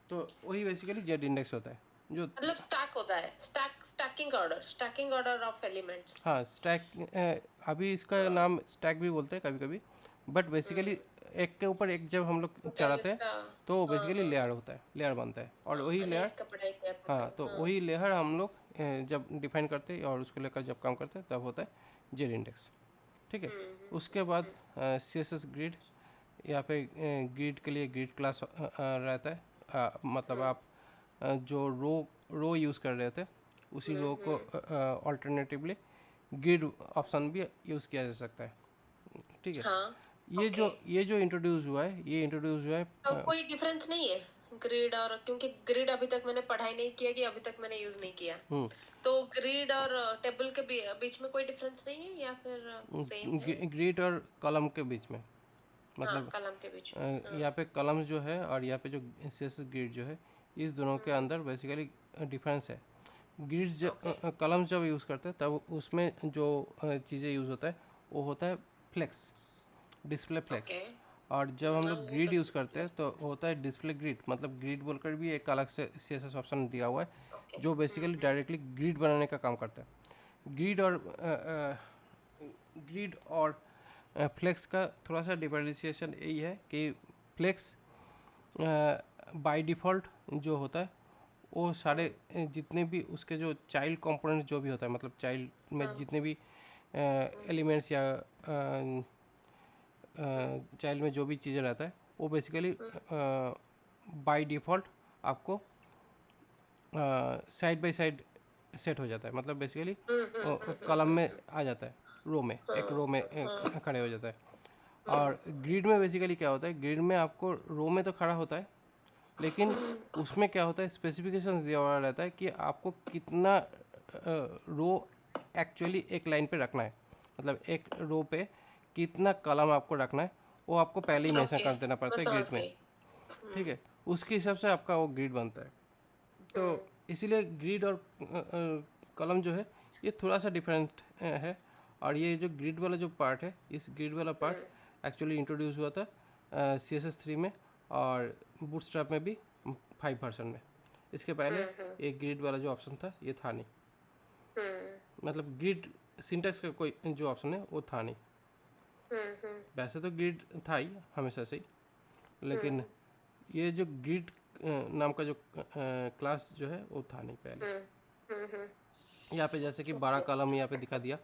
तो वही बेसिकली जेड इंडेक्स होता है जो मतलब स्टैक होता है, स्टैकिंग ऑर्डर ऑफ एलिमेंट्स। हाँ स्टैक, अभी इसका नाम स्टैक भी बोलते हैं कभी कभी, बट बेसिकली एक के ऊपर एक जब हम लोग मैंने चढ़ाते हैं इसका तो वो हाँ बेसिकली हाँ लेयर होता है, लेयर बनता है। और हाँ, वही मैंने लेयर, इसका पढ़ाई किया था हाँ, कल। तो हाँ। वही लेयर हम लोग जब डिफाइन करते हैं और उसको लेकर जब काम करते हैं तब होता है जेड इंडेक्स, ठीक है। उसके बाद सी एस एस ग्रिड, यहाँ पे ग्रिड के लिए ग्रिड क्लास रहता है। मतलब आप जो रो यूज़ कर रहे थे उसी रो को ऑल्टरनेटिवली ग्रिड ऑप्शन भी यूज़ किया जा सकता है, ठीक है। हाँ, ये ओके। जो ये जो इंट्रोड्यूस हुआ है, ये इंट्रोड्यूस हुआ है तो कोई डिफरेंस नहीं है ग्रिड और, क्योंकि ग्रिड अभी तक मैंने पढ़ाई नहीं किया, कि अभी तक मैंने यूज नहीं किया। तो ग्रिड और टेबल के बीच में कोई डिफरेंस नहीं है, या फिर सेम है? ग्रिड और कॉलम के बीच में। हाँ, मतलब कलम के बीच में। यहाँ पे कॉलम्स जो है और यहाँ पे जो सी एस एस ग्रिड जो है, इस दोनों के अंदर बेसिकली डिफरेंस है। ग्रिड्स ओके कॉलम्स जब यूज़ करते हैं तब उसमें जो चीज़ें यूज़ होता है वो होता है फ्लेक्स, डिस्प्ले फ्लेक्स। ओके। और जब हम लोग वो ग्रिड तो यूज़ करते डिस्प्ले हैं तो फ्लेक्स। होता है डिस्प्ले ग्रिड। मतलब ग्रिड बोलकर भी एक अलग से सी एस एस ऑप्शन दिया हुआ है ओके। जो बेसिकली डायरेक्टली ग्रिड बनाने का काम करता है। ग्रिड और फ्लेक्स का थोड़ा सा डिफरेंशिएशन यही है कि फ्लेक्स बाय डिफ़ॉल्ट जो होता है वो सारे जितने भी उसके जो चाइल्ड कंपोनेंट जो भी होता है, मतलब चाइल्ड में जितने भी एलिमेंट्स या चाइल्ड में जो भी चीज़ें रहता है वो बेसिकली बाय डिफ़ॉल्ट आपको साइड बाय साइड सेट हो जाता है। मतलब बेसिकली कॉलम में आ जाता है, रो में, एक रो में खड़े हो जाता है। और ग्रिड में बेसिकली क्या होता है, ग्रिड में आपको रो में तो खड़ा होता है, लेकिन उसमें क्या होता है स्पेसिफिकेशन दिया हुआ रहता है कि आपको कितना रो एक्चुअली एक लाइन पे रखना है। मतलब एक रो पे कितना कॉलम आपको रखना है वो आपको पहले ही मेंशन ओके, कर देना मैं पड़ता है ग्रिड समझ में, गई। ठीक है। उसके हिसाब से आपका वो ग्रिड बनता है। तो इसीलिए ग्रिड और कॉलम जो है ये थोड़ा सा डिफरेंट है। और ये जो ग्रिड वाला जो पार्ट है, इस ग्रिड वाला पार्ट एक्चुअली इंट्रोड्यूस हुआ था CSS3 में और बूटस्ट्रैप में भी 5 वर्जन में। इसके पहले एक ग्रिड वाला जो ऑप्शन था ये था नहीं। मतलब ग्रिड सिंटैक्स का कोई जो ऑप्शन है वो था नहीं। वैसे तो ग्रिड था ही हमेशा से ही, लेकिन ये जो ग्रिड नाम का जो क्लास जो है वो था नहीं पहले। यहाँ पे जैसे कि 12 कॉलम यहाँ पे दिखा दिया,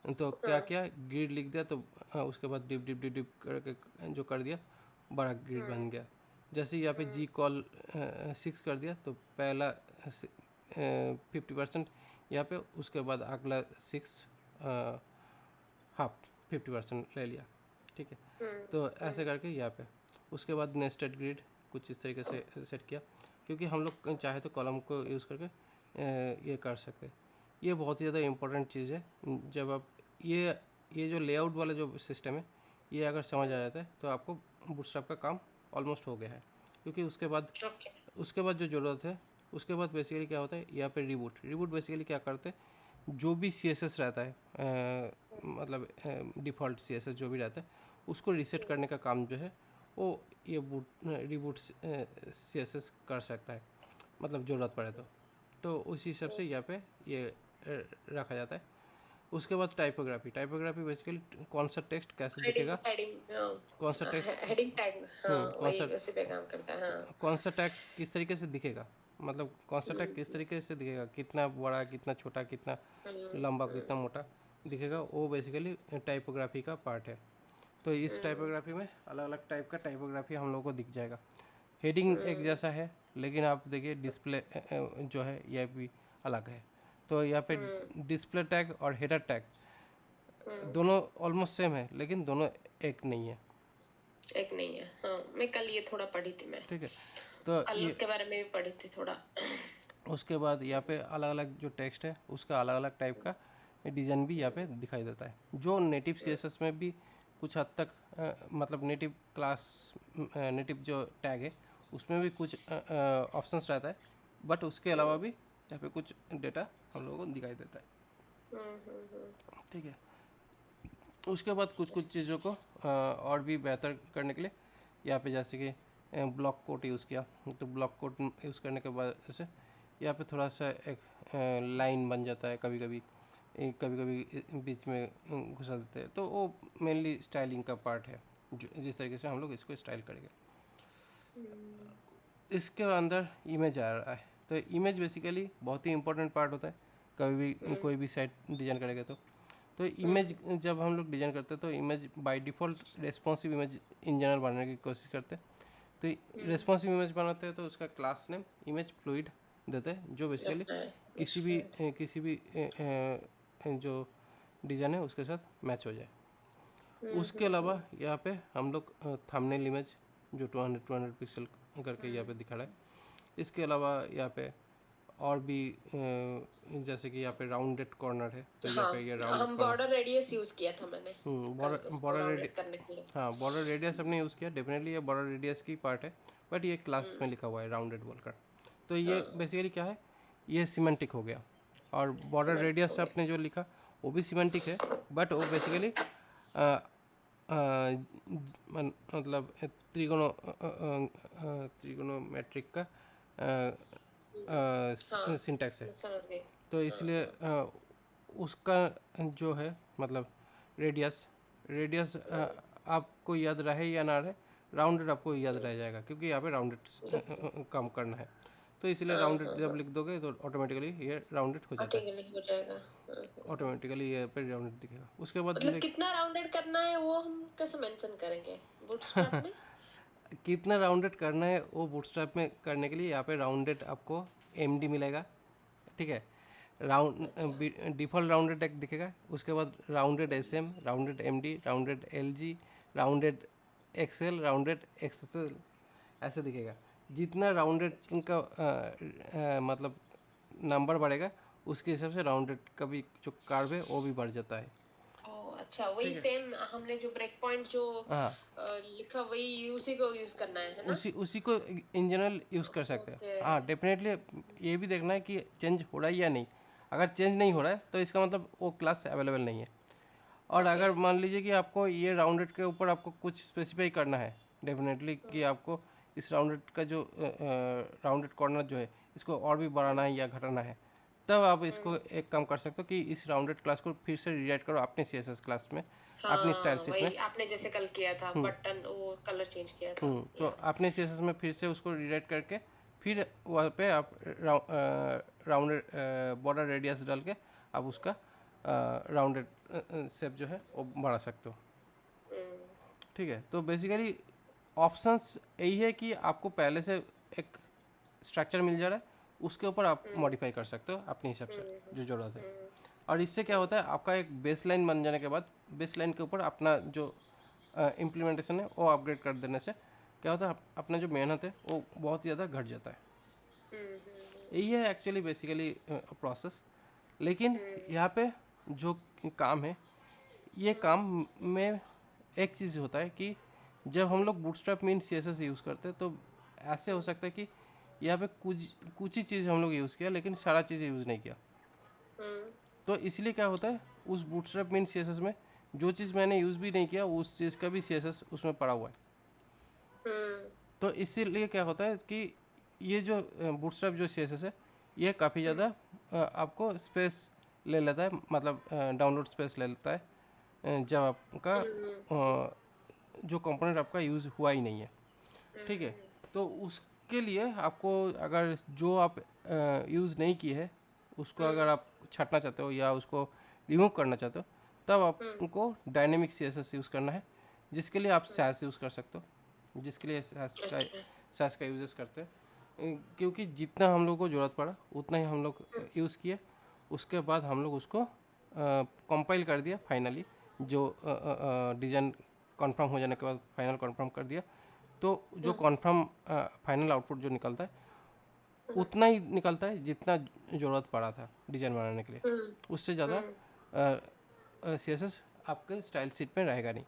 तो क्या क्या ग्रिड लिख दिया, तो उसके बाद डिप डिप डिप डिप करके जो कर दिया बड़ा ग्रिड बन गया। जैसे यहाँ पे जी कॉल 6 कर दिया तो पहला 50% यहाँ पे, उसके बाद अगला 6 हाफ 50% ले लिया, ठीक है। तो ऐसे करके यहाँ पे उसके बाद नेस्टेड ग्रिड कुछ इस तरीके से सेट किया, क्योंकि हम लोग चाहे तो कॉलम को यूज़ करके ये कर सकते हैं। ये बहुत ही ज़्यादा इम्पोर्टेंट चीज़ है। जब आप ये जो लेआउट वाला जो सिस्टम है ये अगर समझ आ जाता है तो आपको बूटस्ट्रैप का काम ऑलमोस्ट हो गया है। क्योंकि उसके बाद जो ज़रूरत है, उसके बाद बेसिकली क्या होता है यहाँ पे रिबूट बेसिकली क्या करते हैं, जो भी CSS रहता है मतलब डिफ़ॉल्ट CSS जो भी रहता है उसको रीसेट करने का काम जो है वो ये रीबूट CSS कर सकता है, मतलब ज़रूरत पड़े तो उसी हिसाब से यहाँ पे ये रखा जाता है। उसके बाद टाइपोग्राफी बेसिकली कौन सा टेक्स्ट कैसे हेडिंग दिखेगा, हेडिंग कौन सा टेक्स्ट हेडिंग टैग, हाँ कौन वही सा उसी पे काम करता है। हाँ। कौन सा टैग किस तरीके से दिखेगा, मतलब कौन सा टैग किस तरीके से दिखेगा, कितना बड़ा कितना छोटा कितना लंबा कितना मोटा दिखेगा, वो बेसिकली टाइपोग्राफी का पार्ट है। तो इस टाइपोग्राफी में अलग अलग टाइप का टाइपोग्राफी हम लोगों को दिख जाएगा। हेडिंग एक जैसा है, लेकिन आप देखिए डिस्प्ले जो है यह भी अलग है। तो यहाँ पे डिस्प्ले टैग और हेडर टैग दोनों ऑलमोस्ट सेम है, लेकिन दोनों एक नहीं है। एक नहीं है, हाँ मैं कल ये थोड़ा पढ़ी थी मैं, ठीक है, तो कलर ये के बारे में भी पढ़ी थी थोड़ा। उसके बाद यहाँ पे अलग अलग जो टेक्स्ट है उसका अलग अलग टाइप का डिज़ाइन भी यहाँ पे दिखाई देता है, जो नेटिव CSS में भी कुछ हद तक मतलब नेटिव जो टैग है उसमें भी कुछ ऑप्शंस रहता है, बट उसके अलावा भी यहाँ पे कुछ डेटा हम लोगों को दिखाई देता है। ठीक है, उसके बाद कुछ कुछ चीज़ों को और भी बेहतर करने के लिए यहाँ पे जैसे कि ब्लॉक कोड यूज़ किया, तो ब्लॉक कोड यूज़ करने के बाद से यहाँ पे थोड़ा सा एक लाइन बन जाता है, कभी कभी बीच में घुसा देते हैं, तो वो मेनली स्टाइलिंग का पार्ट है, जो जिस तरीके से हम लोग इसको स्टाइल करेंगे। इसके अंदर इमेज आ रहा है, तो इमेज बेसिकली बहुत ही इंपॉर्टेंट पार्ट होता है कभी भी कोई भी साइट डिज़ाइन करेगा तो इमेज जब हम लोग डिज़ाइन करते हैं तो image by default responsive image in general बनाने की कोशिश करते हैं। तो रेस्पॉन्सिव इमेज बनाते हैं तो उसका क्लास नेम इमेज फ्लूइड देते हैं, जो बेसिकली किसी भी जो डिज़ाइन है उसके साथ मैच हो जाए। उसके अलावा यहाँ पे हम लोग थंबनेल इमेज जो 200 पिक्सल करके यहाँ पे दिखा रहा है। इसके अलावा यहाँ पे और भी जैसे कि यहाँ पे राउंडेड कॉर्नर है, तो यहाँ पे ये राउंडेड हम कॉर्नर बॉर्डर रेडियस यूज किया था मैंने कल बॉर्डर उसको बॉर्डर राउंडेड करने के लिए। हाँ बॉर्डर रेडियस हमने यूज़ किया, डेफिनेटली ये बॉर्डर रेडियस की पार्ट है, बट ये क्लास में लिखा हुआ है राउंडेड बोलकर। तो ये बेसिकली क्या है, ये सिमेंटिक हो गया, और बॉर्डर सीमेंट हो रेडियस गया। आपने जो लिखा वो भी सिमेंटिक है, बट वो बेसिकली मतलब त्रिगोनोमेट्रिक का हाँ सिंटैक्स है। मैं समझ गई। तो इसलिए उसका जो है मतलब रेडियस रेडियस आपको याद रहे या ना रहे, राउंडेड आपको याद रह जाएगा, क्योंकि यहाँ पे राउंडेड कम करना है, तो इसलिए राउंडेड जब लिख दोगे तो ऑटोमेटिकली ये राउंडेड हो जाता है, ऑटोमेटिकली हो जाएगा। ऑटोमेटिकली ये पे राउंडेड दिखेगा। उसके बाद मतलब कितना राउंडेड करना है वो हम कैसे मेंशन करेंगे बूटस्ट्रैप में? कितना राउंडेड करना है वो बूटस्ट्रैप में करने के लिए यहाँ पे राउंडेड आपको MD मिलेगा। ठीक है, राउंड डिफ़ॉल्ट राउंडेड एक दिखेगा, उसके बाद rounded SM, rounded MD, rounded LG, rounded XL, rounded XSL, ऐसे दिखेगा। जितना राउंडेड का मतलब नंबर बढ़ेगा उसके हिसाब से राउंडेड का भी जो कर्व है वो भी बढ़ जाता है। अच्छा, वही सेम हमने जो ब्रेक पॉइंट जो हाँ, लिखा वही उसी को यूज करना है ना? उसी को इन जनरल यूज़ कर सकते हैं। ओके। हाँ, डेफिनेटली ये भी देखना है कि चेंज हो रहा है या नहीं। अगर चेंज नहीं हो रहा है तो इसका मतलब वो क्लास अवेलेबल नहीं है। और अगर मान लीजिए कि आपको ये राउंडेड के ऊपर आपको कुछ स्पेसिफाई करना है डेफिनेटली कि आपको इस राउंडेड का जो राउंडेड कॉर्नर जो है इसको और भी बढ़ाना है या घटाना है, तब आप इसको एक काम कर सकते हो कि इस राउंडेड क्लास को फिर से रीराइट करो अपने CSS क्लास में, अपनी स्टाइल शीट में। वही आपने जैसे कल किया था, बटन वो कलर चेंज किया था। तो अपने CSS में फिर से उसको रीराइट करके फिर वहाँ पे आप राउंडेड बॉर्डर रेडियस डाल के आप उसका राउंडेड शेप जो है वो बढ़ा सकते हो। ठीक है, तो बेसिकली ऑप्शंस यही है कि आपको पहले से एक स्ट्रक्चर मिल जा रहा है, उसके ऊपर आप मॉडिफाई कर सकते हो अपने हिसाब से जो ज़रूरत है। और इससे क्या होता है, आपका एक बेस लाइन बन जाने के बाद बेस लाइन के ऊपर अपना जो इम्प्लीमेंटेशन है वो अपग्रेड कर देने से क्या होता है, अपना जो मेहनत है वो बहुत ज़्यादा घट जाता है। यही है एक्चुअली बेसिकली प्रोसेस। लेकिन यहाँ पे जो काम है, ये काम में एक चीज़ होता है कि जब हम लोग बूटस्ट्रैप मीन CSS यूज़ करते हैं तो ऐसे हो सकता है कि यहाँ पे कुछ ही चीज़ हम लोग यूज़ किया लेकिन सारा चीज़ यूज़ नहीं किया। तो इसलिए क्या होता है, उस बूटस्ट्रैप मीन CSS में जो चीज़ मैंने यूज़ भी नहीं किया उस चीज़ का भी CSS उसमें पड़ा हुआ है। तो इसीलिए क्या होता है कि ये जो बूटस्ट्रैप जो CSS है ये काफ़ी ज़्यादा आपको स्पेस ले लेता है, मतलब डाउनलोड स्पेस ले लेता है जब आपका जो कंपोनेंट आपका यूज़ हुआ ही नहीं है। ठीक है, तो उसके लिए आपको अगर जो आप यूज़ नहीं की है उसको अगर आप छांटना चाहते हो या उसको रिमूव करना चाहते हो तब आपको डायनेमिक CSS यूज़ करना है, जिसके लिए आप सैस यूज़ कर सकते हो, जिसके लिए सैस का यूजेस करते हैं। क्योंकि जितना हम लोग को ज़रूरत पड़ा उतना ही हम लोग यूज़ किए, उसके बाद हम लोग उसको कंपाइल कर दिया फाइनली, जो डिज़ाइन कंफर्म हो जाने के बाद फाइनल कंफर्म कर दिया, तो जो कंफर्म फाइनल आउटपुट जो निकलता है उतना ही निकलता है जितना ज़रूरत पड़ा था डिज़ाइन बनाने के लिए। उससे ज़्यादा CSS आपके स्टाइल शीट में रहेगा नहीं।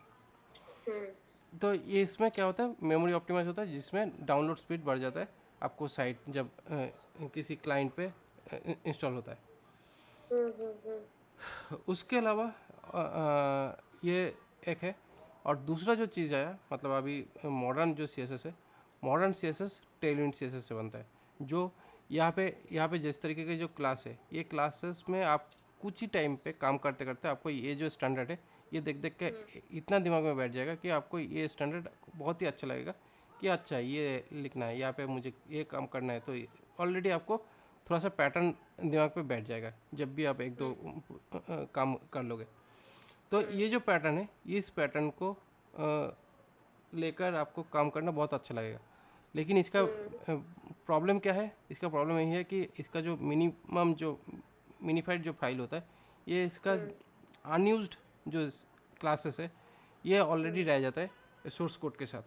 तो ये इसमें क्या होता है, मेमोरी ऑप्टिमाइज होता है, जिसमें डाउनलोड स्पीड बढ़ जाता है आपको साइट जब किसी क्लाइंट पे इंस्टॉल होता है। उसके अलावा ये एक है। और दूसरा जो चीज़ आया, मतलब अभी मॉडर्न जो CSS है, मॉडर्न CSS टेलविंड CSS से बनता है, जो यहाँ पे जिस तरीके के जो क्लास है, ये क्लासेस में आप कुछ ही टाइम पे काम करते करते आपको ये जो स्टैंडर्ड है ये देख देख के इतना दिमाग में बैठ जाएगा कि आपको ये स्टैंडर्ड बहुत ही अच्छा लगेगा कि अच्छा ये लिखना है, यहाँ पे मुझे ये काम करना है। तो ऑलरेडी आपको थोड़ा सा पैटर्न दिमाग पे बैठ जाएगा जब भी आप एक दो काम कर लोगे। तो ये जो पैटर्न है, इस पैटर्न को लेकर आपको काम करना बहुत अच्छा लगेगा। लेकिन इसका प्रॉब्लम क्या है, इसका प्रॉब्लम यही है कि इसका जो मिनिमम जो मिनीफाइड जो फाइल होता है, ये इसका अनयूज्ड जो क्लासेस है ये ऑलरेडी रह जाता है सोर्स कोड के साथ,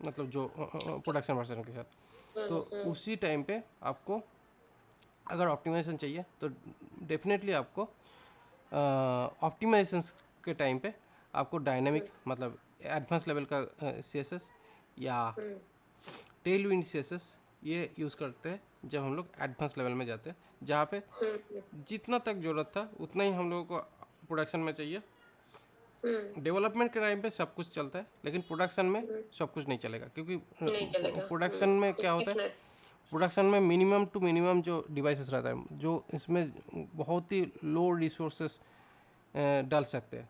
मतलब जो प्रोडक्शन वर्जन के साथ। तो उसी टाइम पे आपको अगर ऑप्टिमाइजेशन चाहिए तो डेफिनेटली आपको ऑप्टिमाइजेशन के टाइम पे आपको डायनेमिक, मतलब एडवांस लेवल का CSS या टेलविंड CSS ये यूज़ करते हैं जब हम लोग एडवांस लेवल में जाते हैं, जहाँ पे जितना तक ज़रूरत था उतना ही हम लोगों को प्रोडक्शन में चाहिए। डेवलपमेंट के टाइम पे सब कुछ चलता है, लेकिन प्रोडक्शन में सब कुछ नहीं चलेगा, क्योंकि प्रोडक्शन में क्या होता है, प्रोडक्शन में मिनिमम टू मिनिमम जो डिवाइसेस रहता है, जो इसमें बहुत ही लो रिसोर्सेस डाल सकते हैं,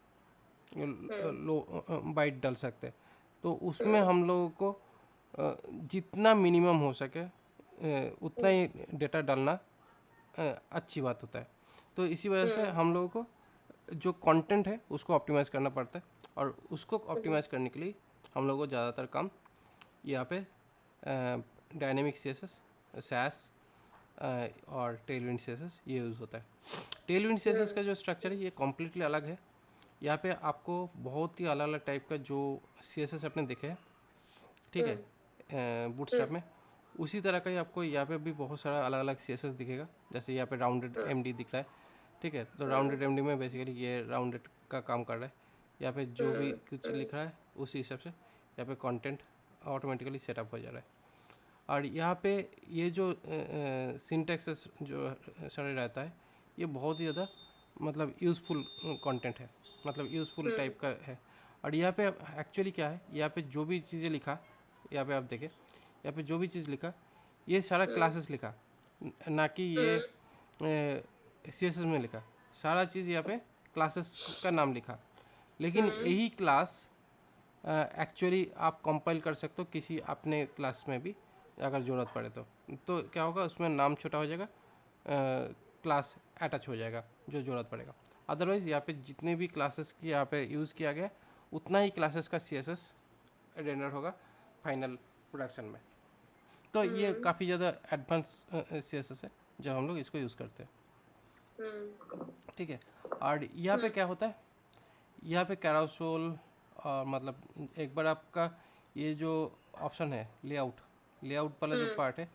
लो बाइट डाल सकते हैं। तो उसमें हम लोगों को जितना मिनिमम हो सके उतना ही डेटा डालना अच्छी बात होता है। तो इसी वजह से हम लोगों को जो कंटेंट है उसको ऑप्टिमाइज करना पड़ता है, और उसको ऑप्टिमाइज करने के लिए हम लोगों को ज़्यादातर काम यहाँ पे डायनेमिक CSS, सैस और टेलविंड CSS ये यूज़ होता है। टेलविंड CSS का जो स्ट्रक्चर है ये कम्प्लीटली अलग है। यहाँ पे आपको बहुत ही अलग अलग टाइप का जो CSS आपने देखे हैं, ठीक है, बूटस्ट्रैप में, उसी तरह का ही आपको यहाँ पे भी बहुत सारा अलग अलग CSS दिखेगा। जैसे यहाँ पे राउंडेड MD दिख रहा है, ठीक है, तो राउंडेड MD में बेसिकली ये राउंडेड का काम कर रहा है। यहाँ पे जो भी कुछ लिख रहा है उसी हिसाब से यहाँ पे कंटेंट ऑटोमेटिकली सेटअप हो जा रहा है। और यहाँ पे ये जो सिंटैक्सेस जो सारे रहता है ये बहुत ही ज़्यादा मतलब यूज़फुल कंटेंट है, मतलब यूज़फुल टाइप का है। और यहाँ पे एक्चुअली क्या है, यहाँ पे जो भी चीज़ें लिखा, यहाँ पे आप देखें, यहाँ पे जो भी चीज़ लिखा ये सारा क्लासेस लिखा, ना कि ये CSS में लिखा। सारा चीज़ यहाँ पे क्लासेस का नाम लिखा, लेकिन यही क्लास एक्चुअली आप कंपाइल कर सकते हो किसी अपने क्लास में भी अगर ज़रूरत पड़े तो क्या होगा, उसमें नाम छोटा हो जाएगा, क्लास अटैच हो जाएगा जो ज़रूरत पड़ेगा। अदरवाइज़ यहाँ पे जितने भी क्लासेस की यहाँ पे यूज़ किया गया उतना ही क्लासेस का CSS रेंडर होगा फाइनल प्रोडक्शन में। तो ये काफ़ी ज़्यादा एडवांस CSS है जब हम लोग इसको यूज़ करते हैं, ठीक है। और यहाँ पे क्या होता है, यहाँ पे कैरोसेल और मतलब एक बार आपका ये जो ऑप्शन है लेआउट वाला जो पार्ट है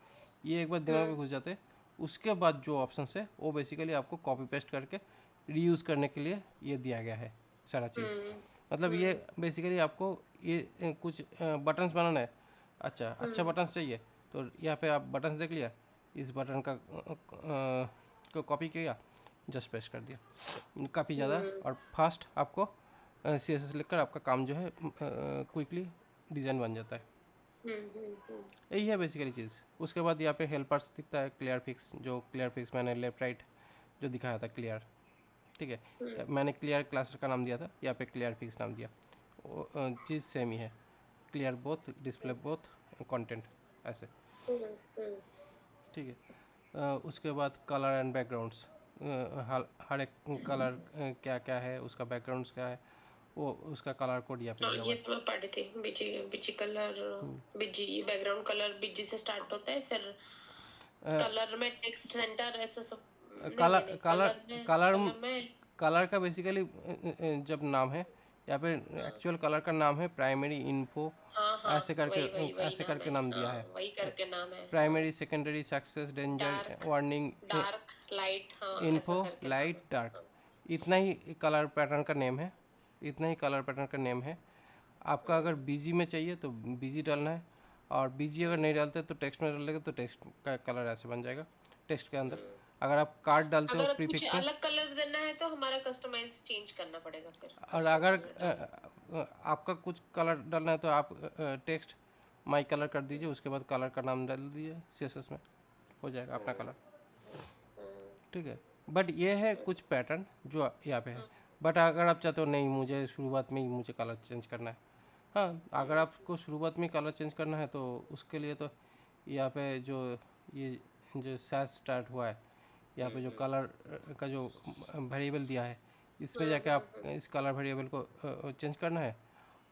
ये एक बार दिमाग में घुस जाते हैं, उसके बाद जो ऑप्शन है वो बेसिकली आपको कॉपी पेस्ट करके रीयूज़ करने के लिए ये दिया गया है सारा चीज़। मतलब ये बेसिकली आपको ये कुछ बटन्स बनाना है, अच्छा बटन्स चाहिए तो यहाँ पे आप बटन्स देख लिया, इस बटन का को कॉपी किया, जस्ट पेस्ट कर दिया, काफ़ी ज़्यादा और फास्ट आपको CSS लिखकर आपका काम जो है क्विकली डिज़ाइन बन जाता है। यही है बेसिकली चीज़। उसके बाद यहाँ पे हेल्पर्स दिखता है, क्लियर फिक्स, जो क्लियर फिक्स मैंने लेफ्ट राइट जो दिखाया था क्लियर, ठीक है, मैंने क्लियर क्लास का नाम दिया था, यहाँ पे क्लियर फिक्स नाम दिया, चीज़ सेम ही है, clear both, display both, content, ऐसे, ठीक है। उसके बाद कलर एंड बैकग्राउंड्स, हर एक कलर क्या क्या है, उसका बैकग्राउंड्स क्या है, वो उसका कलर कोड यहाँ पे दिया हुआ ये है। तो मैं पढ़ी थी, बीजी बीजी कलर, बीजी बैकग्राउंड कलर बीजी से स्टार्ट होता है, फिर कलर में टेक्स्ट सेंटर ऐसा सब। नहीं कलर नहीं, कलर कलर कलर में कलर का बेसिकली जब नाम है, यहाँ पे एक्चुअल कलर का नाम है प्राइमरी इन्फो, हाँ हाँ, ऐसे वही नाम करके है, नाम दिया हाँ है। वही करके नाम है, हाँ। Primary, secondary, success, danger, dark, warning, dark light, हाँ ऐसा इन्फो, करके नाम लाइट, है, डार्क, हाँ। इतना ही कलर पैटर्न का नेम है, इतना ही कलर पैटर्न का नेम है। आपका अगर बीजी में चाहिए तो बीजी डालना है, और बीजी अगर नहीं डालते तो टेक्स्ट में डालेगा तो टेक्स्ट का कलर ऐसे बन जाएगा टेक्स्ट के अंदर। अगर आप कार्ड डालते हो अगर कुछ प्रीफिक्स में, अलग कलर देना है तो हमारा कस्टमाइज चेंज करना पड़ेगा फिर और कस्टम अगर कलर डाल। आपका कुछ कलर डालना है तो आप टेक्स्ट माई कलर कर दीजिए, उसके बाद कलर का नाम डाल दीजिए, CSS में हो जाएगा अपना कलर, ठीक है। बट ये है कुछ पैटर्न जो यहाँ पे है। बट अगर आप चाहते हो नहीं मुझे शुरुआत में ही मुझे कलर चेंज करना है, हाँ, अगर आपको शुरुआत में कलर चेंज करना है तो उसके लिए तो यहाँ पे जो ये जो सैस स्टार्ट हुआ है, यहाँ पे जो कलर का जो वेरिएबल दिया है, इसमें जाके आप इस कलर वेरिएबल को चेंज करना है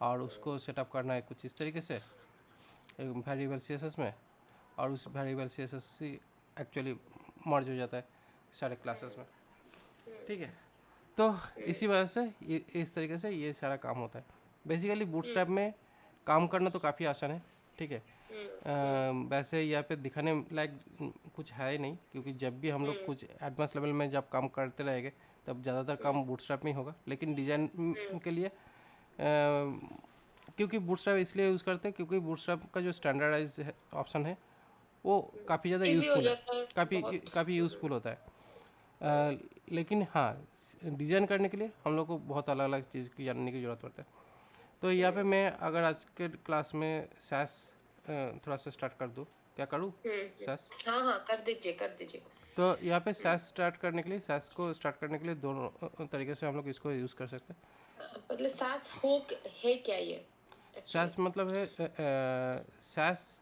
और उसको सेटअप करना है कुछ इस तरीके से एक वेरिएबल CSS में, और उस वेरिएबल CSS से एक्चुअली मर्ज हो जाता है सारे क्लासेस में, ठीक है। तो इसी वजह से इस तरीके से ये सारा काम होता है। बेसिकली बूटस्ट्रैप में काम करना तो काफ़ी आसान है, ठीक है। वैसे यहाँ पे दिखाने लायक कुछ है ही नहीं, क्योंकि जब भी हम लोग कुछ एडवांस लेवल में जब काम करते रहेंगे तब ज़्यादातर काम बूटस्ट्रैप में ही होगा। लेकिन डिज़ाइन के लिए क्योंकि बूटस्ट्रैप इसलिए यूज़ करते हैं क्योंकि बूटस्ट्रैप का जो स्टैंडर्डाइज ऑप्शन है वो काफ़ी ज़्यादा इजी हो यूज़फुल है, जाता है बहुत। काफ़ी यूज़फुल होता है। लेकिन हाँ, डिज़ाइन करने के लिए हम लोग को बहुत अलग अलग चीज़ की जानने की ज़रूरत पड़ता है। तो यहाँ पे मैं अगर आज के क्लास में सैस थोड़ा सा स्टार्ट कर दूँ, क्या करूँ सैस? हाँ हाँ, कर दीजिए कर दीजिए। तो यहाँ पे सैस स्टार्ट करने के लिए, सैस को स्टार्ट करने के लिए दोनों तरीके से हम लोग इसको यूज़ कर सकते हैं। पहले सास हो है क्या ये एक्चुअली? सैस मतलब है सैस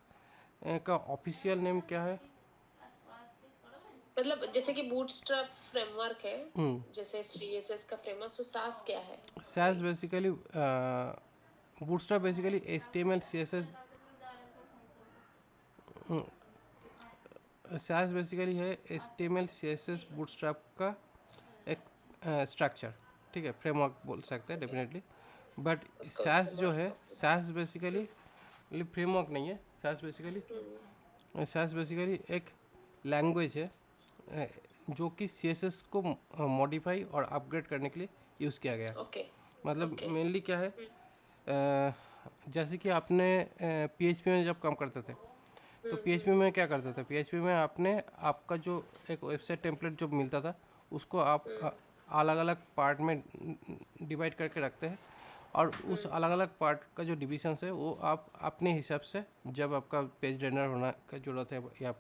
का ऑफिशियल नेम क्या है? मतलब जैसे कि बूटस्ट्रैप फ्रेमवर्क है, जैसे सीएसएस का फ्रेमवर्क, तो सास क्या है सैस भाई? Basically Bootstrap basically HTML CSS, Sass basically है HTML CSS बूटस्ट्रैप का एक स्ट्रक्चर, ठीक है, फ्रेमवर्क बोल सकते हैं डेफिनेटली। बट उसका सैस जो है, फ्रेमवर्क। सैस बेसिकली फ्रेमवर्क नहीं है, सैस बेसिकली एक लैंग्वेज है जो कि CSS को मॉडिफाई और अपग्रेड करने के लिए यूज़ किया गया। ओके मतलब ओके। मेनली क्या है, जैसे कि आपने PHP में जब काम करते थे तो PHP में क्या करते थे, PHP में आपने आपका जो एक वेबसाइट टेम्पलेट जो मिलता था उसको आप अलग अलग पार्ट में डिवाइड करके रखते हैं, और उस अलग अलग पार्ट का जो डिविजन्स है वो आप अपने हिसाब से, जब आपका पेज रेंडर होना का ज़रूरत है या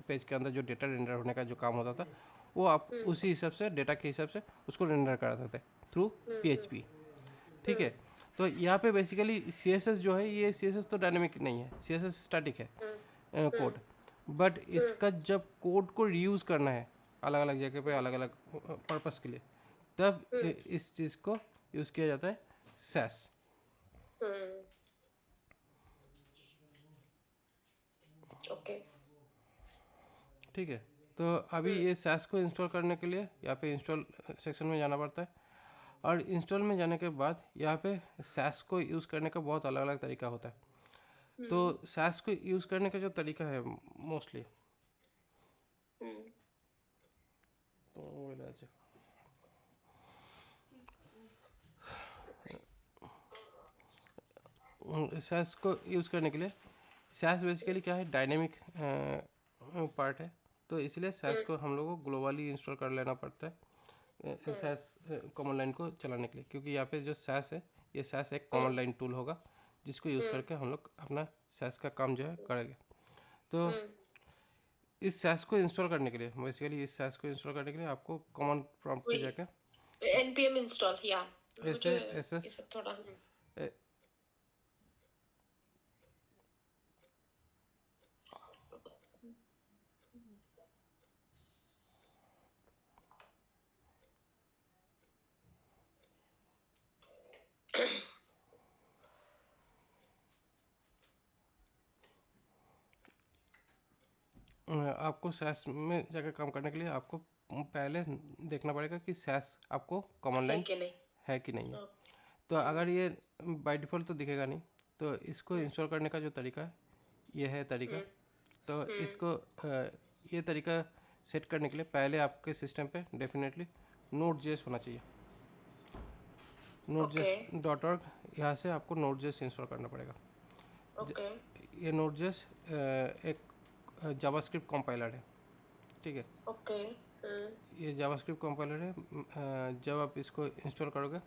पेज के अंदर जो डेटा रेंडर होने का जो काम होता था वो आप उसी हिसाब से डेटा के हिसाब से उसको रेंडर कराते थे थ्रू PHP, ठीक है। तो यहाँ पे बेसिकली CSS जो है, ये CSS तो डायनेमिक नहीं है, CSS स्टैटिक है कोड। बट इसका जब कोड को रीयूज़ करना है अलग अलग जगह पे अलग अलग पर्पस के लिए, तब इस चीज़ को यूज़ किया जाता है सैस, ओके। ठीक है। तो अभी ये सैस को इंस्टॉल करने के लिए यहाँ पे इंस्टॉल सेक्शन में जाना पड़ता है, और इंस्टॉल में जाने के बाद यहाँ पे सैस को यूज़ करने का बहुत अलग अलग तरीका होता है। तो सैस को यूज़ करने का जो तरीका है मोस्टली, तो वो सैस को यूज़ करने के लिए, सैस बेसिकली क्या है, डायनेमिक पार्ट है, तो इसलिए सैस को हम लोग को ग्लोबली इंस्टॉल कर लेना पड़ता है। सैस कॉमन लाइन को चलाने के लिए, क्योंकि यहाँ पे जो सैस है ये सैस एक कॉमन लाइन टूल होगा जिसको यूज़ करके हम लोग अपना सैस का काम जो है करेंगे। तो इस सैस को इंस्टॉल करने के लिए, बेसिकली इस सैस को इंस्टॉल करने के लिए आपको कॉमन प्रॉम्प्ट पे वही जाके npm इंस्टॉल, या ऐसे मुझे एस ये एस सब थोड़ा आपको सैस में जाकर काम करने के लिए आपको पहले देखना पड़ेगा कि सैस आपको कॉमन है लाइन कि नहीं। है कि नहीं है। हाँ, तो अगर ये बाय डिफ़ॉल्ट तो दिखेगा नहीं, तो इसको इंस्टॉल करने का जो तरीका है ये है तरीका। तो इसको ये तरीका सेट करने के लिए पहले आपके सिस्टम पे डेफिनेटली नोड जेएस होना चाहिए। Node okay JS dot org, यहाँ से आपको नोड जेएस इंस्टॉल करना पड़ेगा। ओके ये नोड जेएस एक जावास्क्रिप्ट कंपाइलर है, ठीक है। ओके ये जावास्क्रिप्ट कंपाइलर है। जब आप इसको इंस्टॉल करोगे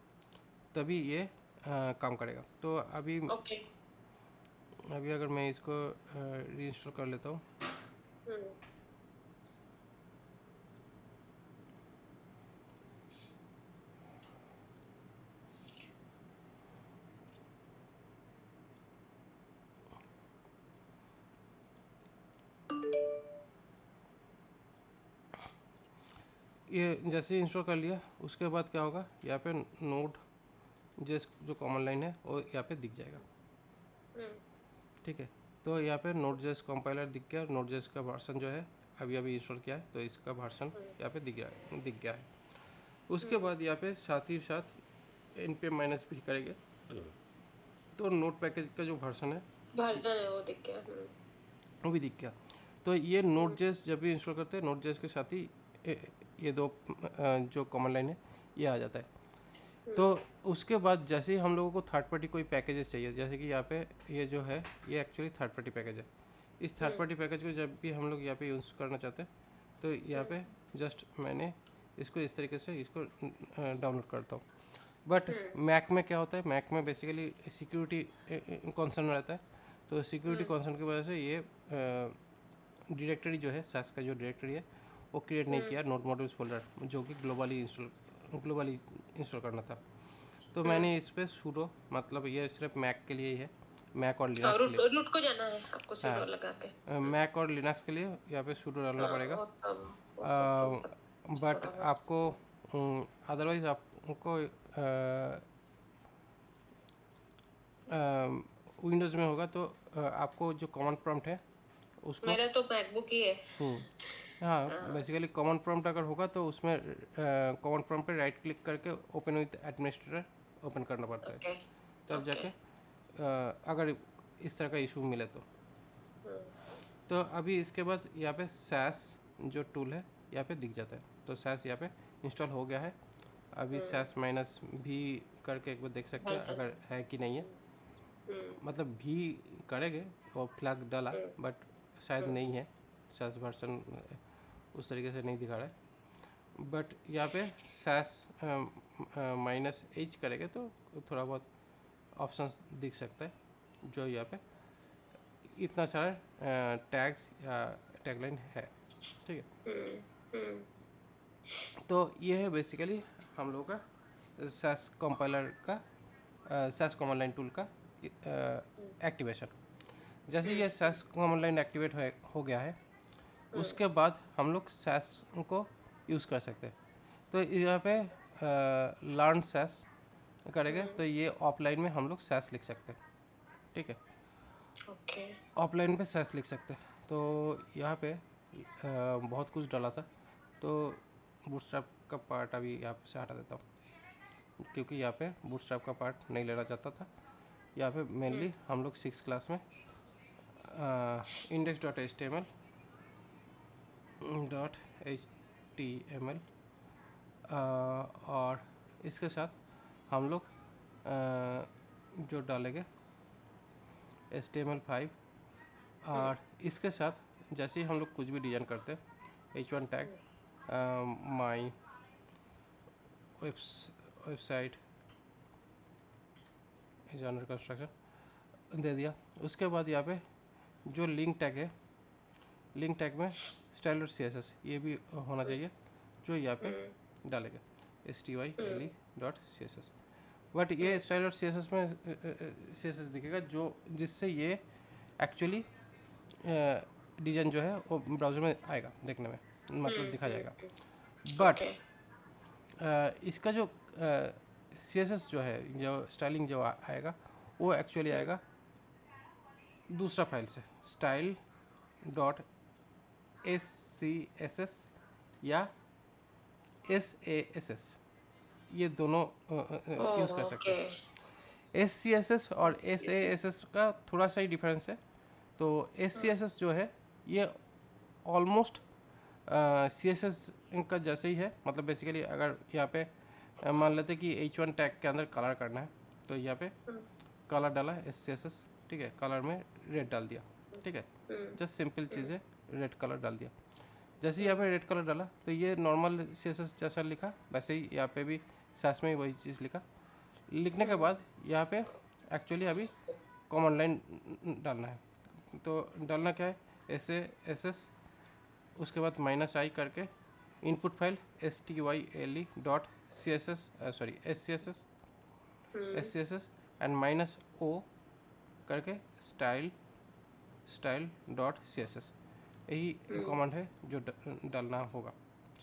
तभी ये काम करेगा। तो अभी ओके अभी अगर मैं इसको रीइंस्टॉल कर लेता हूँ, ये जैसे ही इंस्टॉल कर लिया उसके बाद क्या होगा, यहाँ पे नोड जेएस जो कॉमन लाइन है वो यहाँ पे दिख जाएगा, ठीक है। तो यहाँ पे नोड जेएस कंपाइलर दिख गया, नोड जेएस का वर्जन जो है अभी अभी इंस्टॉल किया है तो इसका वर्जन यहाँ पे दिख गया है। उसके बाद यहाँ पे साथ ही साथ npm माइनस भी करेंगे तो नोड पैकेज का जो वर्जन है वर्जन है वो दिख गया। वो भी दिख गया। तो ये नोड जेएस जब भी इंस्टॉल करते हैं नोड जेएस के साथ ही ये दो जो कॉमन लाइन है ये आ जाता है। तो उसके बाद जैसे ही हम लोगों को थर्ड पार्टी कोई पैकेजेस चाहिए, जैसे कि यहाँ पे ये जो है ये एक्चुअली थर्ड पार्टी पैकेज है। इस थर्ड पार्टी पैकेज को जब भी हम लोग यहाँ पे यूज़ करना चाहते हैं तो यहाँ पे जस्ट मैंने इसको इस तरीके से इसको डाउनलोड करता हूँ। बट मैक में क्या होता है, मैक में बेसिकली सिक्योरिटी कंसर्न रहता है। तो सिक्योरिटी कंसर्न की वजह से ये डायरेक्टरी जो है सास का जो डायरेक्टरी है वो क्रिएट नहीं किया नोड मॉड्यूल्स फोल्डर, जो कि ग्लोबली इंस्टॉल करना था। तो मैंने इस पर सूडो, मतलब ये सिर्फ मैक के लिए ही है, मैक और हाँ, लिनक्स के लिए। रूट को जाना है आपको हाँ, sudo लगा के। मैक और लिनक्स के लिए यहाँ पे सूडो डालना हाँ, पड़ेगा। वो सब तो बट थोड़ा बहुत। आपको अदरवाइज आपको विंडोज़ में होगा तो आपको जो कमांड प्रॉम्प्ट है उसको मेरा तो मैकबुक ही है। हाँ, बेसिकली कॉमन प्रॉम्प्ट अगर होगा तो उसमें कॉमन प्रॉम्प्ट पे राइट क्लिक करके ओपन विथ एडमिनिस्ट्रेटर ओपन करना पड़ता है, ओके तब ओके जाके अगर इस तरह का इशू मिले तो अभी इसके बाद यहाँ पे सैस जो टूल है यहाँ पे दिख जाता है। तो सैस यहाँ पे इंस्टॉल हो गया है। अभी सैस माइनस भी करके एक बार देख सकते हैं अगर है कि नहीं है, मतलब भी करेंगे और फ्लैग डाला बट शायद नहीं है, सैस वर्सन उस तरीके से नहीं दिखा रहा है। बट यहाँ पे सैस माइनस एच करेंगे तो थोड़ा बहुत ऑप्शंस दिख सकता है, जो यहाँ पे इतना सारा टैग्स या टैगलाइन है, ठीक है। तो ये है बेसिकली हम लोगों का सैस कंपाइलर का सैस कॉमन लाइन टूल का एक्टिवेशन। जैसे ये सैस कॉमन लाइन एक्टिवेट हो गया है उसके बाद हम लोग सैस को यूज़ कर सकते हैं। तो यहाँ पे लर्न सैस करेंगे तो ये ऑफलाइन में हम लोग सैस लिख सकते हैं, ठीक है। ओके ऑफलाइन पे सैस लिख सकते हैं। तो यहाँ पे बहुत कुछ डाला था तो बूटस्ट्रैप का पार्ट अभी यहाँ पे से हटा देता हूँ, क्योंकि यहाँ पे बूटस्ट्रैप का पार्ट नहीं लेना चाहता था। यहाँ पे मेनली हम लोग 6 क्लास में index.html और इसके साथ हम लोग जो डालेंगे HTML5 और इसके साथ जैसे ही हम लोग कुछ भी डिज़ाइन करते हैं H1 tag my website is under construction दे दिया। उसके बाद यहाँ पे जो लिंक टैग है, लिंक टैग में style dot C S S ये भी होना चाहिए, जो यहाँ पे डालेगा style.css। बट ये style dot C S S में सी एस एस दिखेगा जो जिससे ये एक्चुअली डिज़ाइन जो है वो ब्राउज़र में आएगा देखने में, मतलब दिखा जाएगा। बट ओके इसका जो सी एस एस जो है, जो स्टाइलिंग जो आएगा वो एक्चुअली आएगा दूसरा फाइल से, style dot S C S S या एस ए एस एस, ये दोनों यूज़ कर सकते हैं। एस सी एस एस और एस ए एस एस का थोड़ा सा ही डिफरेंस है। तो एस सी एस एस जो है ये ऑलमोस्ट सी एस एस का जैसे ही है। मतलब बेसिकली अगर यहाँ पे मान लेते कि H1 टैग के अंदर कलर करना है तो यहाँ पे कलर डाला एस सी एस एस, ठीक है, कलर में रेड डाल दिया, ठीक है, जस्ट सिंपल चीज़ है, रेड कलर डाल दिया। जैसे यहाँ पे रेड कलर डाला तो ये नॉर्मल सी एस एस जैसा लिखा, वैसे ही यहाँ पे भी सास में ही वही चीज़ लिखा। लिखने के बाद यहाँ पे एक्चुअली अभी कॉमन लाइन डालना है। तो डालना क्या है, एस उसके बाद -i करके input file style.css sorry SCSS and -o करके style.css, यही कमांड है जो डालना होगा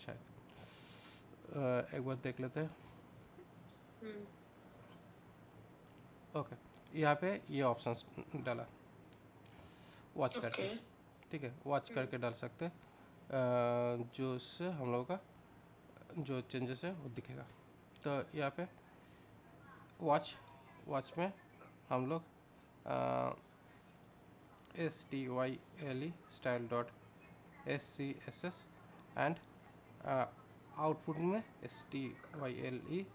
शायद। एक बार देख लेते हैं। ओके, यहाँ पे ये ऑप्शंस डाला वॉच करके, ठीक है, वॉच करके डाल सकते हैं, जो उससे हम लोगों का जो चेंजेस है वो दिखेगा। तो यहाँ पे वॉच में हम लोग style style.scss एंड आउटपुट में style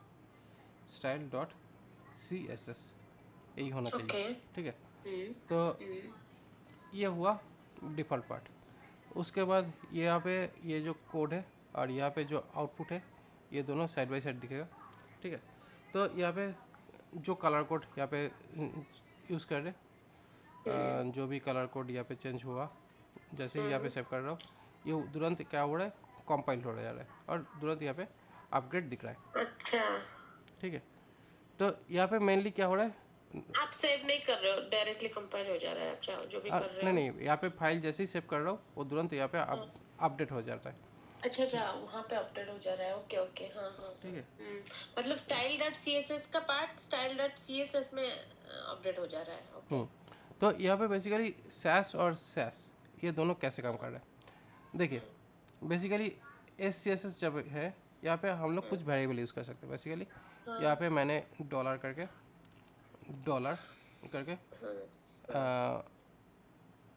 style.css यही होना चाहिए, ठीक है। तो ये हुआ डिफ़ॉल्ट पार्ट। उसके बाद ये यहाँ पे ये जो कोड है और यहाँ पे जो आउटपुट है ये दोनों साइड बाय साइड दिखेगा, ठीक है। तो यहाँ पे जो कलर कोड यहाँ पे यूज़ कर रहे, जो भी कलर कोड यहाँ पे चेंज हुआ, जैसे ही यहाँ पे सेव कर रहा हूँ ये तुरंत क्या हो रहा है, कंपाइल हो जा रहा है और तुरंत यहाँ पे अपग्रेड दिख रहा है। अच्छा, ठीक है। तो यहाँ पे मेनली क्या हो रहा है, आप सेव नहीं कर रहे हो, डायरेक्टली कंपाइल हो जा रहा है। अच्छा, जो भी कर रहे हो नहीं यहाँ पे फाइल जैसे ही सेव कर रहा हूँ वो तुरंत यहाँ पे अपडेट हो जाता है। अच्छा, वहाँ पे अपडेट हो जा रहा है। ओके, हाँ, ठीक है। मतलब style.css का पार्ट style.css में अपडेट हो जा रहा है। ओके। तो यहाँ पे बेसिकली सैस और सैस ये दोनों कैसे काम कर रहे हैं, देखिए। बेसिकली SCSS जब है यहाँ पे हम लोग कुछ वेरिएबल यूज़ कर सकते हैं। बेसिकली यहाँ पे मैंने डॉलर करके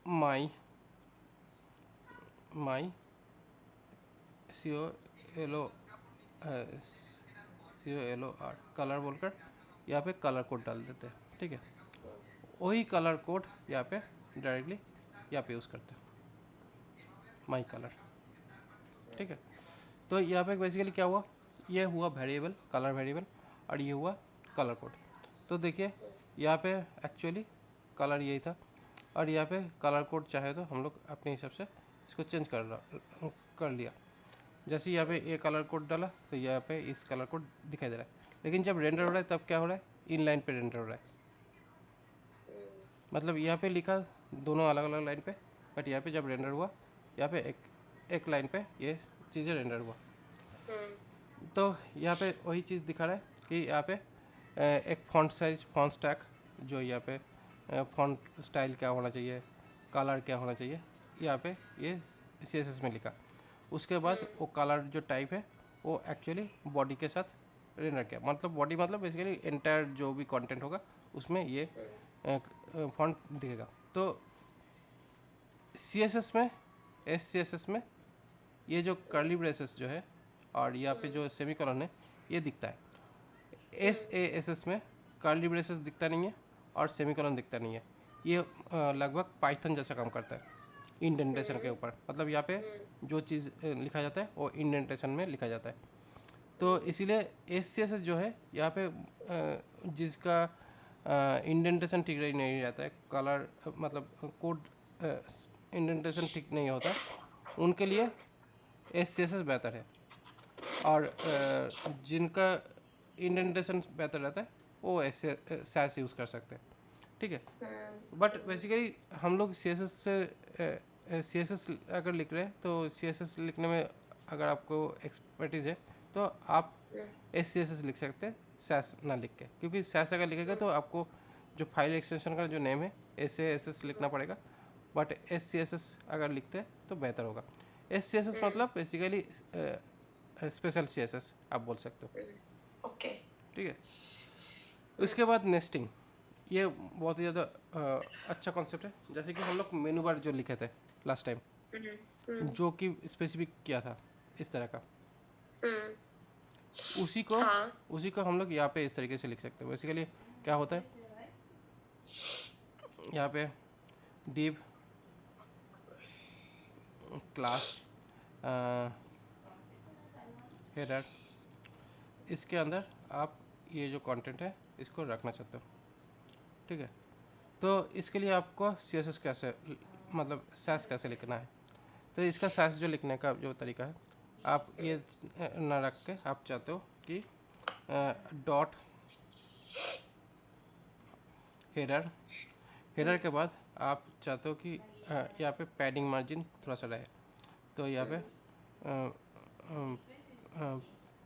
माई COLOR कलर बोलकर यहाँ पे कलर कोड डाल देते हैं, ठीक है। वही कलर कोड यहाँ पे डायरेक्टली यहाँ पे यूज़ करते हैं, माई कलर, ठीक है। तो यहाँ पे बेसिकली क्या हुआ, ये हुआ वेरिएबल, कलर वेरिएबल, और ये हुआ कलर कोड। तो देखिए यहाँ पे एक्चुअली कलर यही था और यहाँ पे कलर कोड चाहे तो हम लोग अपने हिसाब से इसको चेंज कर लिया। जैसे यहाँ पे ये कलर कोड डाला तो यहाँ पे इस कलर कोड दिखाई दे रहा है, लेकिन जब रेंडर हो रहा है तब क्या हो रहा है, इन लाइन पे रेंडर हो रहा है। मतलब यहाँ पे लिखा दोनों अलग अलग लाइन पे, बट यहाँ पे जब रेंडर हुआ यहाँ पे एक लाइन पे ये चीज़ें रेंडर हुआ। तो यहाँ पे वही चीज़ दिखा रहा है कि यहाँ पे एक फॉन्ट साइज, फॉन्ट स्टैक, जो यहाँ पे फॉन्ट स्टाइल क्या होना चाहिए, कलर क्या होना चाहिए, यहाँ पे ये CSS में लिखा। उसके बाद वो कलर जो टाइप है वो एक्चुअली बॉडी के साथ रेंडर किया। मतलब बॉडी मतलब बेसिकली एंटायर जो भी कंटेंट होगा उसमें ये फॉन्ट दिखेगा। तो CSS में, SCSS में ये जो कर्ली ब्रेसेस जो है और यहाँ पे जो सेमीकोलन है ये दिखता है। SASS में कर्ली ब्रेसेस दिखता नहीं है और सेमीकोलन दिखता नहीं है। ये लगभग पाइथन जैसा काम करता है इंडेंटेशन के ऊपर। मतलब यहाँ पे जो चीज़ लिखा जाता है वो इंडेंटेशन में लिखा जाता है। तो इसीलिए एस सी एस एस जो है यहाँ पे जिसका इंडेंटेशन ठीक नहीं रहता है, कलर मतलब कोड इंडेंटेशन ठीक नहीं होता, उनके लिए एस सी एस एस बेहतर है। और जिनका इंडेंटेशन बेहतर रहता है वो ऐसे सैस यूज़ कर सकते हैं, ठीक है। बट बेसिकली हम लोग सी एस एस से सी एस एस अगर लिख रहे हैं तो सी एस एस लिखने में अगर आपको एक्सपर्टीज़ है तो आप एस सी एस एस लिख सकते हैं, सैस ना लिख के, क्योंकि सैस अगर लिखेगा तो आपको जो फाइल एक्सटेंशन का जो नेम है एस एस एस लिखना पड़ेगा। But S C S S अगर लिखते हैं तो बेहतर होगा। एस सी एस एस मतलब basically special C S S आप बोल सकते हो, ओके। ठीक है। उसके बाद नेस्टिंग, ये बहुत ही ज़्यादा अच्छा कॉन्सेप्ट है। जैसे कि हम लोग मेनू बार जो लिखे थे लास्ट टाइम, जो कि स्पेसिफिक किया था इस तरह का, उसी को हाँ। उसी को हम लोग यहाँ पे इस तरीके से लिख सकते हैं। बेसिकली क्या होता है, यहाँ पे div क्लास हेडर, इसके अंदर आप ये जो कंटेंट है इसको रखना चाहते हो, ठीक है। तो इसके लिए आपको सी एस एस कैसे मतलब सैस कैसे लिखना है, तो इसका सैस जो लिखने का जो तरीका है, आप ये ना रख के आप चाहते हो कि डॉट हेडर, हेडर के बाद आप चाहते हो कि यहाँ पे पैडिंग मार्जिन थोड़ा सा रहे, तो यहाँ पे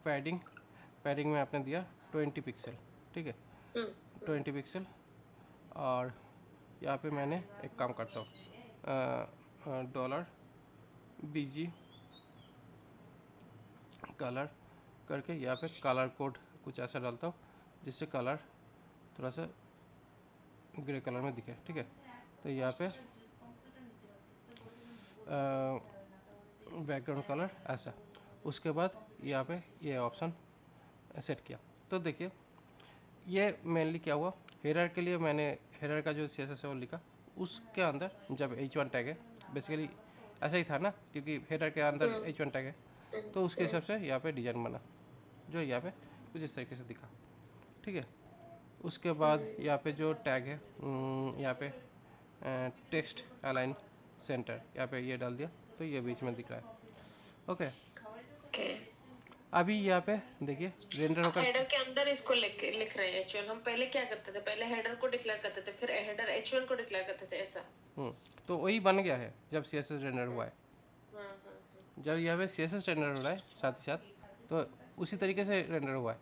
पैडिंग पैडिंग में आपने दिया 20 पिक्सल, ठीक है, 20 पिक्सल। और यहाँ पे मैंने एक काम करता हूँ, डॉलर BG कलर करके यहाँ पे कलर कोड कुछ ऐसा डालता हूँ जिससे कलर थोड़ा सा ग्रे कलर में दिखे, ठीक है। तो यहाँ पे बैकग्राउंड कलर ऐसा, उसके बाद यहाँ पे ये ऑप्शन सेट किया। तो देखिए ये मेनली क्या हुआ, हेडर के लिए मैंने हेडर का जो सी एस एस है वो लिखा, उसके अंदर जब H1 टैग है, बेसिकली ऐसा ही था ना, क्योंकि हेडर के अंदर H1 टैग है, तो उसके हिसाब से यहाँ पे डिज़ाइन बना जो यहाँ पे कुछ इस तरीके से दिखा, ठीक है। उसके बाद यहाँ पे जो टैग है, यहाँ पे टेक्स्ट अलाइन सेंटर, यहाँ पे ये डाल दिया तो ये बीच में दिख रहा है, ओके। ओके। अभी यहाँ पे देखिए रेंडर आप होकर, हेडर के अंदर इसको लिख रहे हैं एक्चुअल। हम पहले क्या करते थे, पहले हेडर को डिक्लेयर करते थे, फिर हेडर H1 को डिक्लेयर करते थे, ऐसा। तो वही बन गया है जब सी एस एस रेंडर हुआ है। जब यहाँ पे सी एस एस रेंडर हो रहा है साथ ही साथ, तो उसी तरीके से रेंडर हुआ है,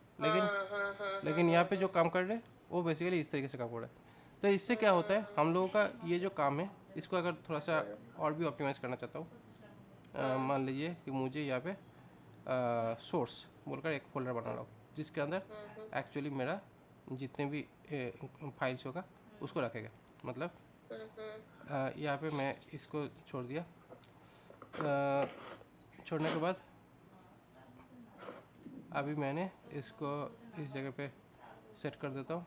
लेकिन यहाँ पे जो काम कर रहे हैं वो बेसिकली इस तरीके से काम हो रहा है। तो इससे क्या होता है, हम लोगों का ये जो काम है इसको अगर थोड़ा सा और भी ऑप्टिमाइज करना चाहता हूँ, मान लीजिए कि मुझे यहाँ पे सोर्स बोलकर एक फोल्डर बना रहा हूँ जिसके अंदर एक्चुअली मेरा जितने भी फाइल्स होगा उसको रखेगा। मतलब यहाँ पे मैं इसको छोड़ दिया, छोड़ने के बाद अभी मैंने इसको इस जगह पे सेट कर देता हूँ।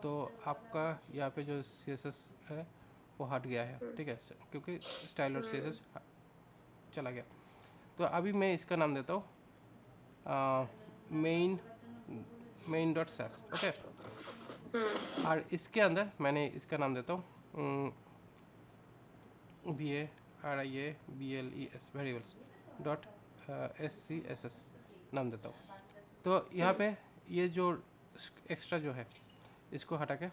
तो आपका यहाँ पे जो CSS है वो हट गया है, ठीक है, क्योंकि स्टाइल और CSS चला गया। तो अभी मैं इसका नाम देता हूँ मेन डॉट सैस, ओके। और इसके अंदर मैंने इसका नाम देता हूँ VARIABLES वेरिएबल्स डॉट SCSS नाम देता हूँ। तो यहाँ पे ये जो एक्स्ट्रा जो है इसको हटा के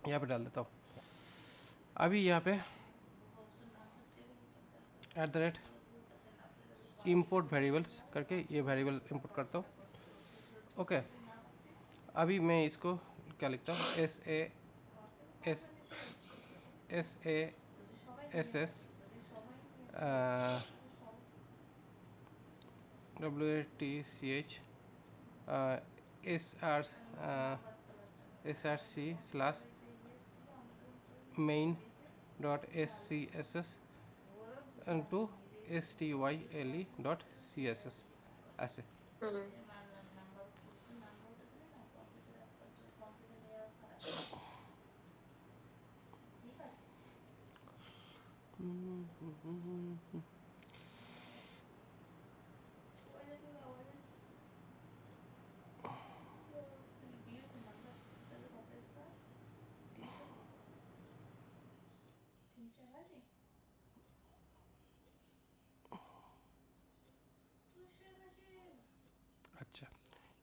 यहाँ पे डाल देता हूँ। अभी यहाँ पे @import वेरिएबल्स करके ये वेरिएबल इंपोर्ट करता हूँ, ओके। अभी मैं इसको क्या लिखता हूँ, SASS WATCH SRC slash main dot SCSS to STYLE dot CSS ऐसे।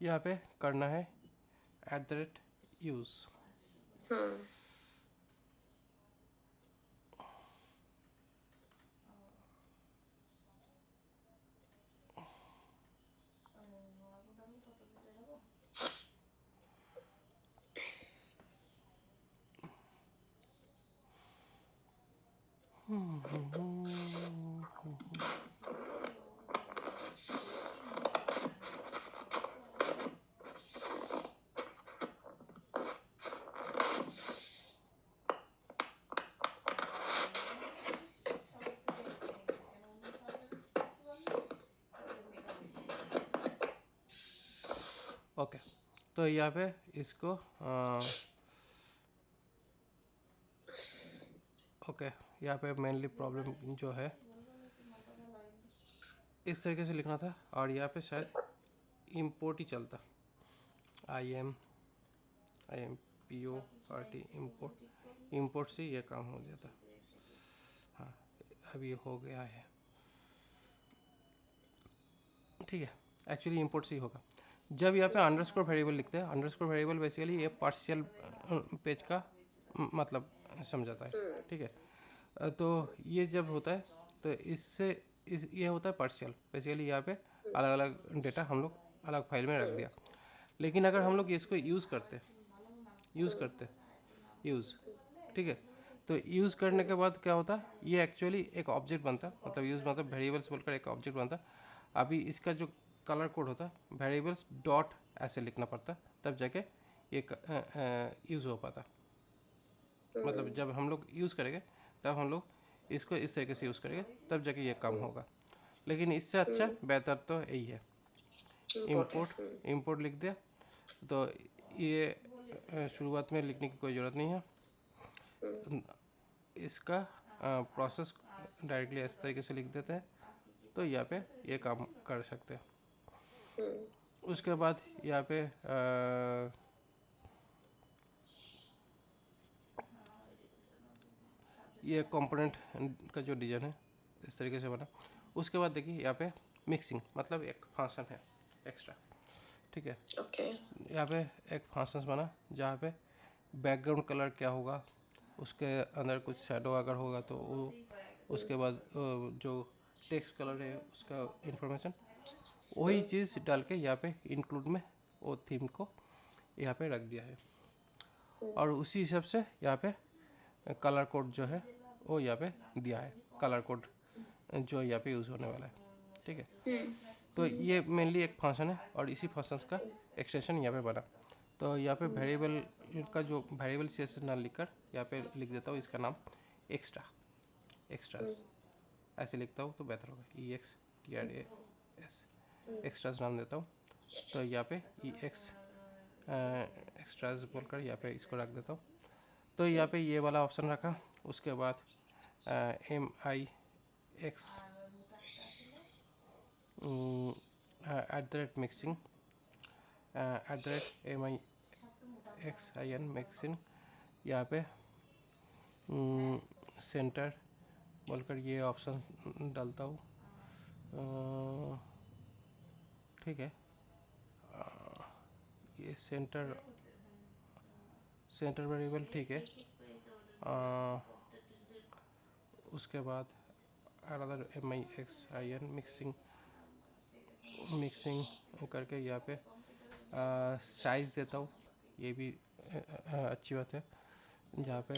यहाँ पे करना है @use। ओके, तो यहाँ पे इसको ओके, यहाँ पे मेनली प्रॉब्लम जो है इस तरीके से लिखना था, और यहाँ पे शायद इम्पोर्ट ही चलता, IMPORT इम्पोर्ट से ये काम हो जाता। हाँ, अब ये हो गया है, ठीक है। एक्चुअली इम्पोर्ट से ही होगा। जब यहाँ पे अंडरस्कोर वेरिएबल लिखते हैं, अंडरस्कोर वेरिएबल बेसिकली ये पार्शियल पेज का मतलब समझाता है, ठीक है। तो ये जब होता है तो इससे ये होता है पार्शियल, बेसिकली यहाँ पे अलग अलग डेटा हम लोग अलग फाइल में रख दिया। लेकिन अगर हम लोग इसको यूज़, ठीक है, तो यूज़ करने के बाद क्या होता है, ये एक्चुअली एक ऑब्जेक्ट बनता, मतलब यूज़ मतलब वेरिएबल्स बोलकर एक ऑब्जेक्ट बनता। अभी इसका जो कलर कोड होता है वेरिएबल्स डॉट ऐसे लिखना पड़ता, तब जाके ये यूज़ हो पाता। मतलब जब हम लोग यूज़ करेंगे तब हम लोग इसको इस तरीके से यूज़ करेंगे, तब जाके ये काम होगा। लेकिन इससे अच्छा बेहतर तो यही है, इंपोर्ट लिख दिया। तो ये शुरुआत में लिखने की कोई ज़रूरत नहीं है, इसका प्रोसेस डायरेक्टली इस तरीके से लिख देते हैं, तो यहाँ पे ये काम कर सकते हैं। उसके बाद यहाँ पे ये कंपोनेंट का जो डिज़ाइन है इस तरीके से बना। उसके बाद देखिए यहाँ पे मिक्सिंग मतलब एक फंक्शन है एक्स्ट्रा, ठीक है। यहाँ पे एक फंक्शन बना जहाँ पे बैकग्राउंड कलर क्या होगा, उसके अंदर कुछ शैडो अगर होगा तो वो, उसके बाद जो टेक्स्ट कलर है उसका इंफॉर्मेशन, वही चीज़ डाल के यहाँ पे इंक्लूड में वो थीम को यहाँ पे रख दिया है। और उसी हिसाब से यहाँ पे कलर कोड जो है वो यहाँ पे दिया है, कलर कोड जो यहाँ पे यूज़ होने वाला है, ठीक है। तो ये मेनली एक फंक्शन है और इसी फंक्शन का एक्सटेंशन यहाँ पे बना। तो यहाँ पे वेरिएबल का जो वेरिएबल CSS ना लिखकर यहाँ पे लिख देता हूँ इसका नाम एक्स्ट्रास ऐसे लिखता हूँ तो बेहतर होगा, EXTRAS एक्स्ट्रास नाम देता हूँ। तो यहाँ पे एक्स्ट्रास बोलकर यहाँ पे इसको रख देता हूँ। तो यहाँ पे ये वाला ऑप्शन रखा। उसके बाद MIX @mixing @MIXIN mixing, यहाँ पे सेंटर बोलकर ये ऑप्शन डालता हूँ, ठीक है। ये सेंटर वेरिएबल, ठीक है। उसके बाद अनदर MIXIN मिक्सिंग करके यहाँ पे साइज़ देता हूँ, ये भी अच्छी बात है, जहाँ पे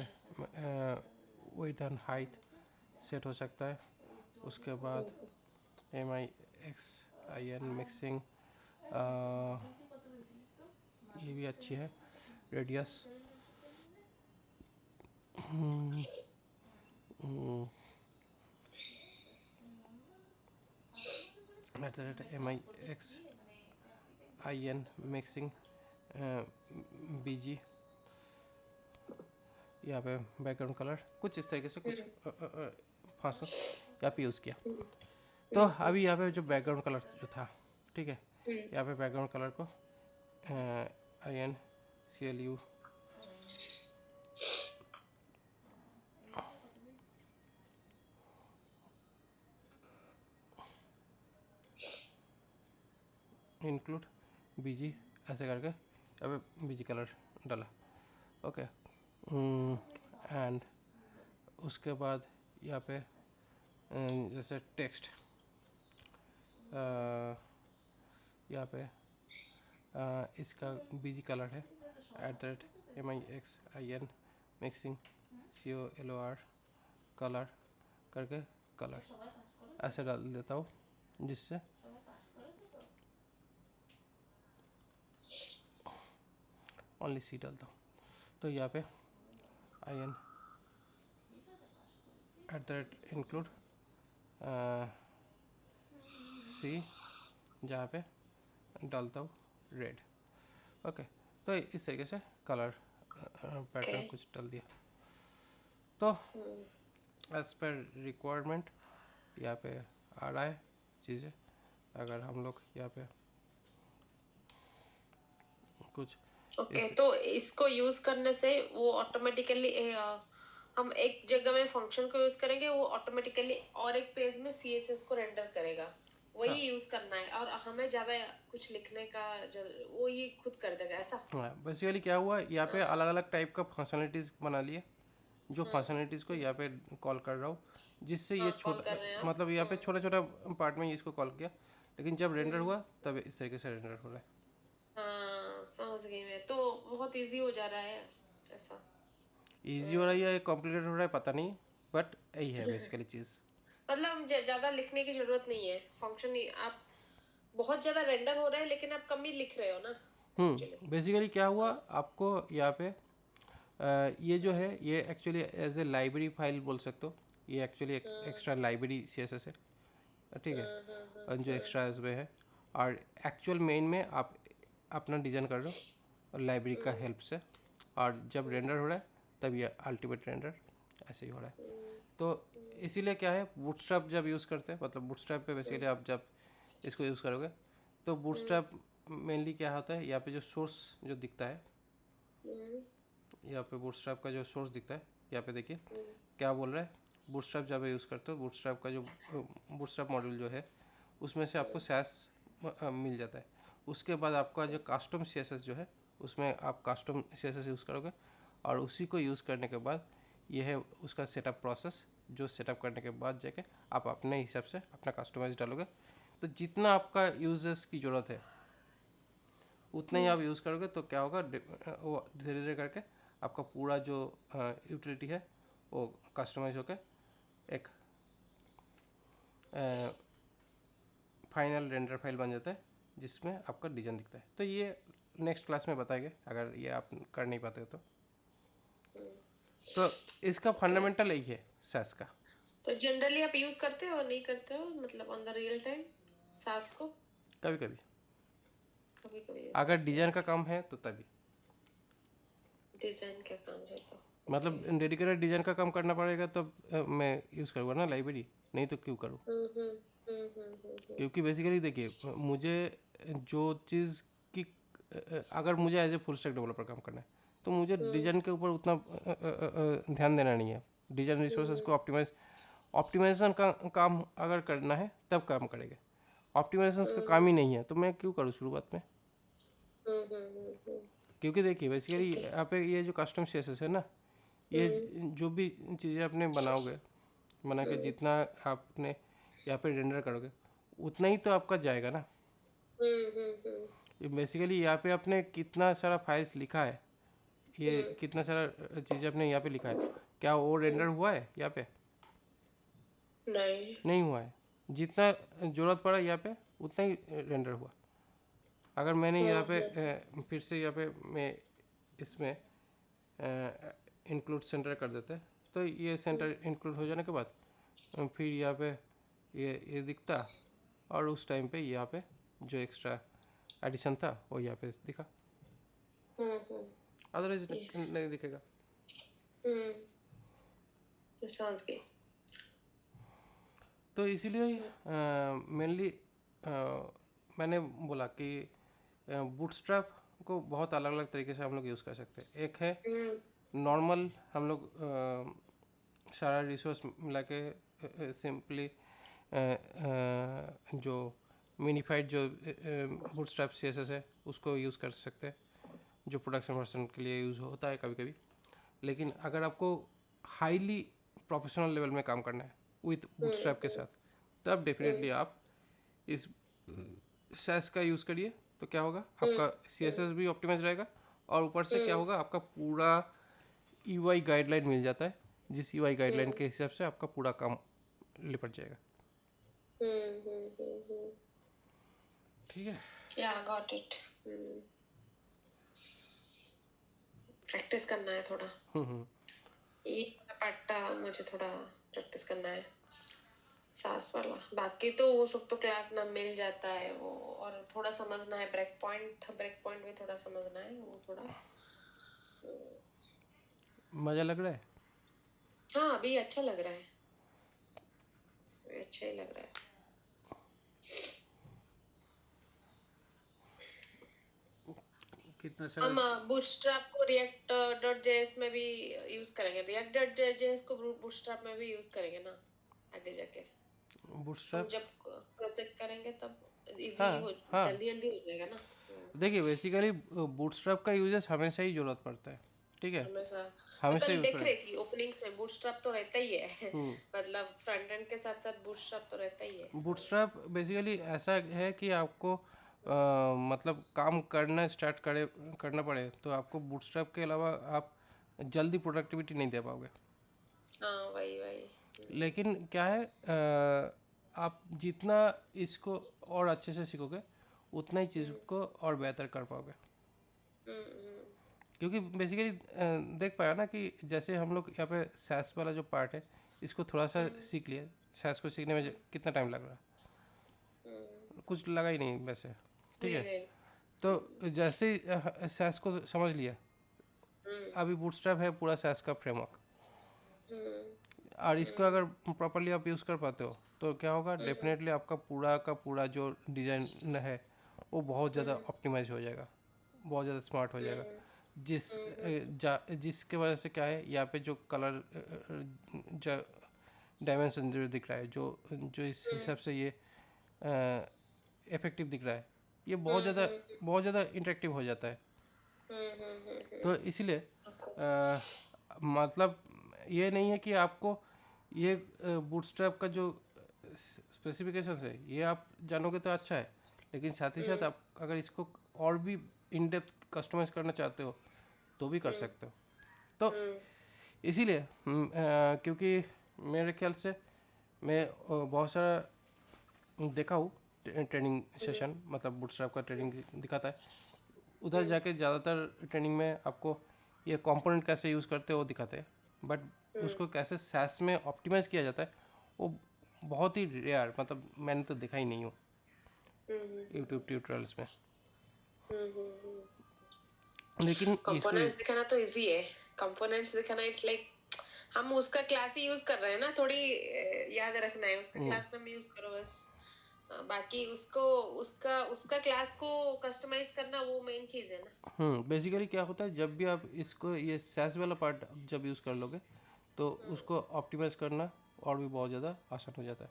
विड्थ एंड हाइट सेट हो सकता है। उसके बाद MIXIN मिक्सिंग ये भी अच्छी है, रेडियस MIXIN मिक्सिंग BG, यहाँ पे बैकग्राउंड कलर कुछ इस तरीके से कुछ फंक्शन यहाँ पे यूज़ किया। तो अभी यहाँ पे जो बैकग्राउंड कलर जो था, ठीक है, यहाँ पे बैकग्राउंड कलर को INCLU इंक्लूड बीजी ऐसे करके यहाँ पे बीजी कलर डाला। ओके, एंड उसके बाद यहाँ पे जैसे टेक्स्ट यहाँ पे इसका बीजी कलर है @MIXIN मिक्सिंग COLOR कलर करके कलर ऐसे डाल देता हूँ, जिससे ओनली सी डालता हूँ। तो यहाँ पे IN @include C जहाँ पे डालता हूँ रेड। ओके, तो इस तरीके से कलर पैटर्न कुछ डाल दिया। तो एज पर रिक्वायरमेंट यहाँ पे आ रहा है चीज़ें। अगर हम लोग यहाँ पे कुछ ओके, तो इसको यूज करने से वो ऑटोमेटिकली हम एक जगह में फंक्शन को यूज करेंगे, वो ऑटोमेटिकली और एक पेज में CSS को रेंडर करेगा, वही यूज करना है और हमें ज्यादा कुछ लिखने का वो ये खुद कर देगा ऐसा। हाँ, बेसिकली क्या हुआ यहाँ पे अलग अलग टाइप का फंक्शनलिटीज़ बना लिए, जो फंक्शनलिटीज़ को यहाँ पे कॉल कर रहा हूँ, जिससे ये कॉल छोटा कर रहे हैं मतलब यहाँ पे छोटा छोटा पार्ट में इसको कॉल किया, लेकिन जब रेंडर हुआ तब इस तरीके से रेंडर हो रहा है। हाँ, समझ गई मैं। तो बहुत इजी हो जा रहा है ऐसा। ईजी हो रहा है या कॉम्प्लिकेटेड हो रहा है पता नहीं, बट यही है बेसिकली चीज़। मतलब ज्यादा लिखने की जरूरत नहीं है, फंक्शन आप बहुत ज्यादा रेंडर हो रहा है लेकिन आप कम ही लिख रहे हो ना एक्चुअली। बेसिकली क्या हुआ आपको यहाँ पे ये जो है ये actually as a library file बोल सकते हो। ये एक्चुअली एक एक्स्ट्रा लाइब्रेरी CSS है, ठीक है, और जो एक्स्ट्रा इसमें है। और एक्चुअल मेन में आप अपना डिज़ाइन कर रहे हो लाइब्रेरी का हेल्प से, और जब रेंडर हो रहा है तब ये अल्टीमेट रेंडर ऐसे ही हो रहा है। तो इसीलिए क्या है, बूटस्ट्रैप जब यूज़ करते हैं, मतलब बूटस्ट्रैप पे बेसिकली आप जब इसको यूज़ करोगे तो बूटस्ट्रैप मेनली क्या होता है, यहाँ पे जो सोर्स जो दिखता है, यहाँ पे बूटस्ट्रैप का जो सोर्स दिखता है, यहाँ पे देखिए क्या बोल रहा है। बूटस्ट्रैप जब यूज़ करते हो, बूटस्ट्रैप का जो बूटस्ट्रैप मॉड्यूल जो है उसमें से आपको सैस मिल जाता है। उसके बाद आपका जो कस्टम CSS जो है उसमें आप कस्टम CSS यूज़ करोगे, और उसी को यूज़ करने के बाद ये है उसका सेटअप प्रोसेस, जो सेटअप करने के बाद जाके आप अपने हिसाब से अपना कस्टमाइज डालोगे। तो जितना आपका यूजर्स की ज़रूरत है उतना ही आप यूज़ करोगे, तो क्या होगा वो धीरे धीरे करके आपका पूरा जो यूटिलिटी है वो कस्टमाइज होकर एक फाइनल रेंडर फाइल बन जाता है, जिसमें आपका डिज़ाइन दिखता है। तो ये नेक्स्ट क्लास में बताएंगे अगर ये आप कर नहीं पाते तो इसका फंडामेंटल यही है सैस का। तो जनरली आप यूज करते हो नहीं करते हो, मतलब ऑन द रियल टाइम सास को? कभी कभी कभी कभी अगर डिज़ाइन का काम है तो तभी, डिजाइन का काम है तो मतलब डेडिकेटेड डिज़ाइन का काम करना पड़ेगा तब मैं यूज़ करूँगा ना लाइब्रेरी, नहीं तो क्यों करूँ। क्योंकि बेसिकली देखिए मुझे जो चीज़ की अगर मुझे as a full stack developer काम करना है तो मुझे डिज़ाइन के ऊपर उतना ध्यान देना नहीं है। डिज़ाइन रिसोर्सेज को ऑप्टिमाइजेशन का काम अगर करना है तब काम करेगा। ऑप्टिमाइजेशन का काम ही नहीं है तो मैं क्यों करूँ शुरुआत में। क्योंकि देखिए बेसिकली यहाँ पे ये जो कस्टम CSS है ना, ये जो भी चीज़ें आपने बनाओगे, बना के जितना आपने यहाँ पे रेंडर करोगे उतना ही तो आपका जाएगा ना। बेसिकली यहाँ पे आपने कितना सारा फाइल्स लिखा है, ये कितना सारा चीज़ें आपने यहाँ पे लिखा है, क्या वो रेंडर हुआ है यहाँ पे? नहीं हुआ है। जितना ज़रूरत पड़ा यहाँ पे उतना ही रेंडर हुआ। अगर मैंने यहाँ पे फिर से यहाँ पे मैं इसमें इंक्लूड सेंटर कर देते हैं तो ये सेंटर इंक्लूड हो जाने के बाद फिर यहाँ पे ये दिखता, और उस टाइम पे यहाँ पे जो एक्स्ट्रा एडिशन था वो यहाँ पे दिखा, अदरवाइज नहीं दिखेगा। समझ गई। तो इसीलिए मेनली मैंने बोला कि बूटस्ट्रैप को बहुत अलग अलग तरीके से हम लोग यूज़ कर सकते हैं। एक है नॉर्मल, हम लोग सारा रिसोर्स मिला के सिंपली जो मिनीफाइड जो बूटस्ट्रैप CSS है उसको यूज़ कर सकते हैं, जो प्रोडक्शन वर्जन के लिए यूज़ होता है कभी कभी। लेकिन अगर आपको हाईली प्रोफेशनल लेवल में काम करना है विथ बूटस्ट्रैप के साथ, तब डेफिनेटली आप इस सैस का यूज़ करिए। तो क्या होगा, आपका CSS भी ऑप्टिमाइज रहेगा, और ऊपर से क्या होगा, आपका पूरा UI गाइडलाइन मिल जाता है, जिस UI गाइडलाइन के हिसाब से आपका पूरा काम निपट जाएगा। ठीक है। या गॉट इट। प्रैक्टिस करना है थोड़ा, ये पार्ट मुझे थोड़ा प्रैक्टिस करना है, सांस वाला। बाकी तो वो सब तो क्लास ना मिल जाता है वो, और थोड़ा समझना है ब्रेक पॉइंट भी थोड़ा समझना है, वो थोड़ा मज़ा लग रहा है। हाँ अभी अच्छा लग रहा है, अभी अच्छा ही लग रहा है। कितना सारा हम बूटस्ट्रैप को react.js में भी यूज करेंगे, react.js को बूटस्ट्रैप में भी यूज करेंगे ना आगे जाके। हम बूटस्ट्रैप। जब प्रोजेक्ट करेंगे तब इजी हाँ हो, हाँ, जल्दी जल्दी हो जाएगा ना। देखिए बेसिकली बूटस्ट्रैप का यूजेस हमेशा ही ज़रूरत पड़ता है, ठीक है, हमेशा। मैं हमेशा कल यूज़ देख पड़े। रही थी ओपनिंग्स में बूटस्ट्रैप तो रहता ही है मतलब फ्रंट एंड के साथ साथ बूटस्ट्रैप तो रहता ही है। बूटस्ट्रैप बेसिकली ऐसा है कि आपको मतलब काम करना स्टार्ट करना पड़े तो आपको बूटस्ट्रैप के अलावा आप जल्दी प्रोडक्टिविटी नहीं दे पाओगे। हाँ वही वही। लेकिन क्या है, आप जितना इसको और अच्छे से सीखोगे उतना ही चीज़ को और बेहतर कर पाओगे। क्योंकि बेसिकली देख पाया ना कि जैसे हम लोग यहाँ पे सैस वाला जो पार्ट है, इसको थोड़ा सा सीख लिया। सैस को सीखने में कितना टाइम लग रहा, कुछ लगा ही नहीं वैसे, ठीक नहीं है। नहीं। तो जैसे ही सैस को समझ लिया, अभी बूटस्ट्रैप है पूरा सैस का फ्रेमवर्क, और इसको अगर प्रॉपरली आप यूज़ कर पाते हो तो क्या होगा, डेफिनेटली आपका पूरा का पूरा जो डिज़ाइन है वो बहुत ज़्यादा ऑप्टिमाइज हो जाएगा, बहुत ज़्यादा स्मार्ट हो जाएगा। जिसके वजह से क्या है, यहाँ पे जो कलर जो डायमेंशन जो दिख रहा है, जो जो इस हिसाब से ये इफेक्टिव दिख रहा है, ये बहुत ज़्यादा इंटरेक्टिव हो जाता है। तो इसलिए मतलब ये नहीं है कि आपको ये बूटस्ट्रैप का जो स्पेसिफिकेशंस है ये आप जानोगे तो अच्छा है, लेकिन साथ ही साथ आप अगर इसको और भी इन डेप्थ कस्टमाइज करना चाहते हो तो भी कर सकते हो। तो इसीलिए क्योंकि मेरे ख्याल से मैं बहुत सारा देखा हूँ ट्रेनिंग सेशन, मतलब बूटस्ट्रैप का ट्रेनिंग दिखाता है, उधर जाके ज़्यादातर ट्रेनिंग में आपको ये कंपोनेंट कैसे यूज़ करते हैं वो दिखाते हैं, बट उसको कैसे सैस में ऑप्टिमाइज़ किया जाता है वो बहुत ही रेयर, मतलब मैंने तो देखा ही नहीं हूँ यूट्यूब ट्यूटोरियल्स में। लेकिन इसको कंपोनेंट्स दिखाना तो इजी है, कंपोनेंट्स दिखाना इट्स लाइक हम उसका क्लास ही यूज कर रहे हैं ना, थोड़ी याद रखना है उसका क्लास नाम यूज करो बस। बाकी उसको उसका उसका क्लास को कस्टमाइज करना वो मेन चीज है ना। बेसिकली क्या होता है, जब भी आप इसको ये सैस वाला पार्ट जब यूज़ कर लोगे तो उसको ऑप्टिमाइज़ करना और भी बहुत ज़्यादा आसान हो जाता है।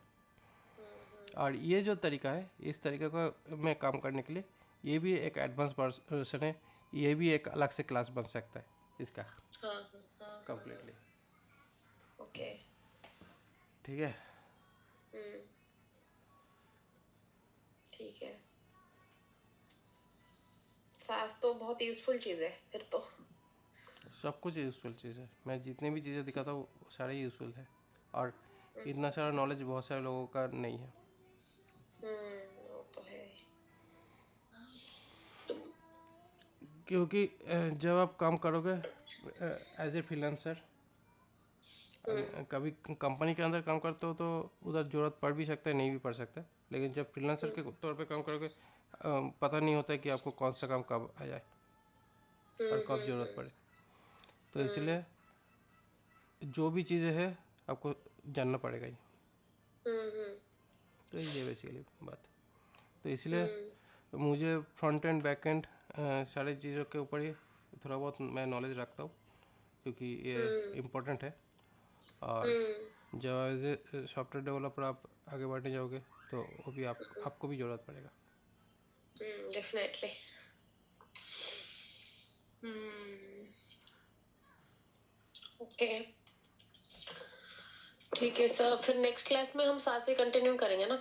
और ये जो तरीका है, इस तरीके का में काम करने के लिए ये भी एक एडवांस वर्जन है, ये भी एक अलग से क्लास बन सकता है इसका कम्प्लीटली। ओके। ठीक है। ठीक है, सास तो बहुत यूजफुल चीज है फिर तो। सब कुछ यूज़फुल चीज़ है, मैं जितनी भी चीज़ें दिखाता हूँ वो सारे यूज़फुल है, और इतना सारा नॉलेज बहुत सारे लोगों का नहीं है। वो तो है। तो क्योंकि जब आप काम करोगे एज ए फ्रीलांसर, कभी कंपनी के अंदर काम करते हो तो उधर ज़रूरत पड़ भी सकता है, नहीं भी पड़ सकता है, लेकिन जब फ्रीलांसर के तौर पे काम करोगे पता नहीं होता है कि आपको कौन सा काम कब आ जाए और कब ज़रूरत पड़े। तो इसलिए जो भी चीज़ें हैं आपको जानना पड़ेगा ही। तो ये बेसिकली बात। तो इसलिए मुझे फ्रंट एंड बैक एंड सारी चीज़ों के ऊपर ही थोड़ा बहुत मैं नॉलेज रखता हूँ, क्योंकि ये इम्पोर्टेंट है। और जब एज ए सॉफ्टवेयर डेवलपर आप आगे बढ़ने जाओगे तो वो भी आपको भी ज़रूरत पड़ेगा। डेफिनेटली। ओके, ठीक है सर, फिर नेक्स्ट क्लास में हम साथ से कंटिन्यू करेंगे ना?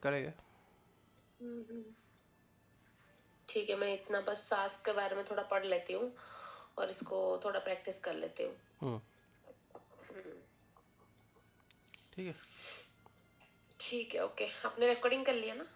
करेंगे। ठीक है, मैं इतना बस सांस के बारे में थोड़ा पढ़ लेती हूँ और इसको थोड़ा प्रैक्टिस कर लेती हूँ। ठीक है। ठीक है, ओके, आपने रिकॉर्डिंग कर लिया ना?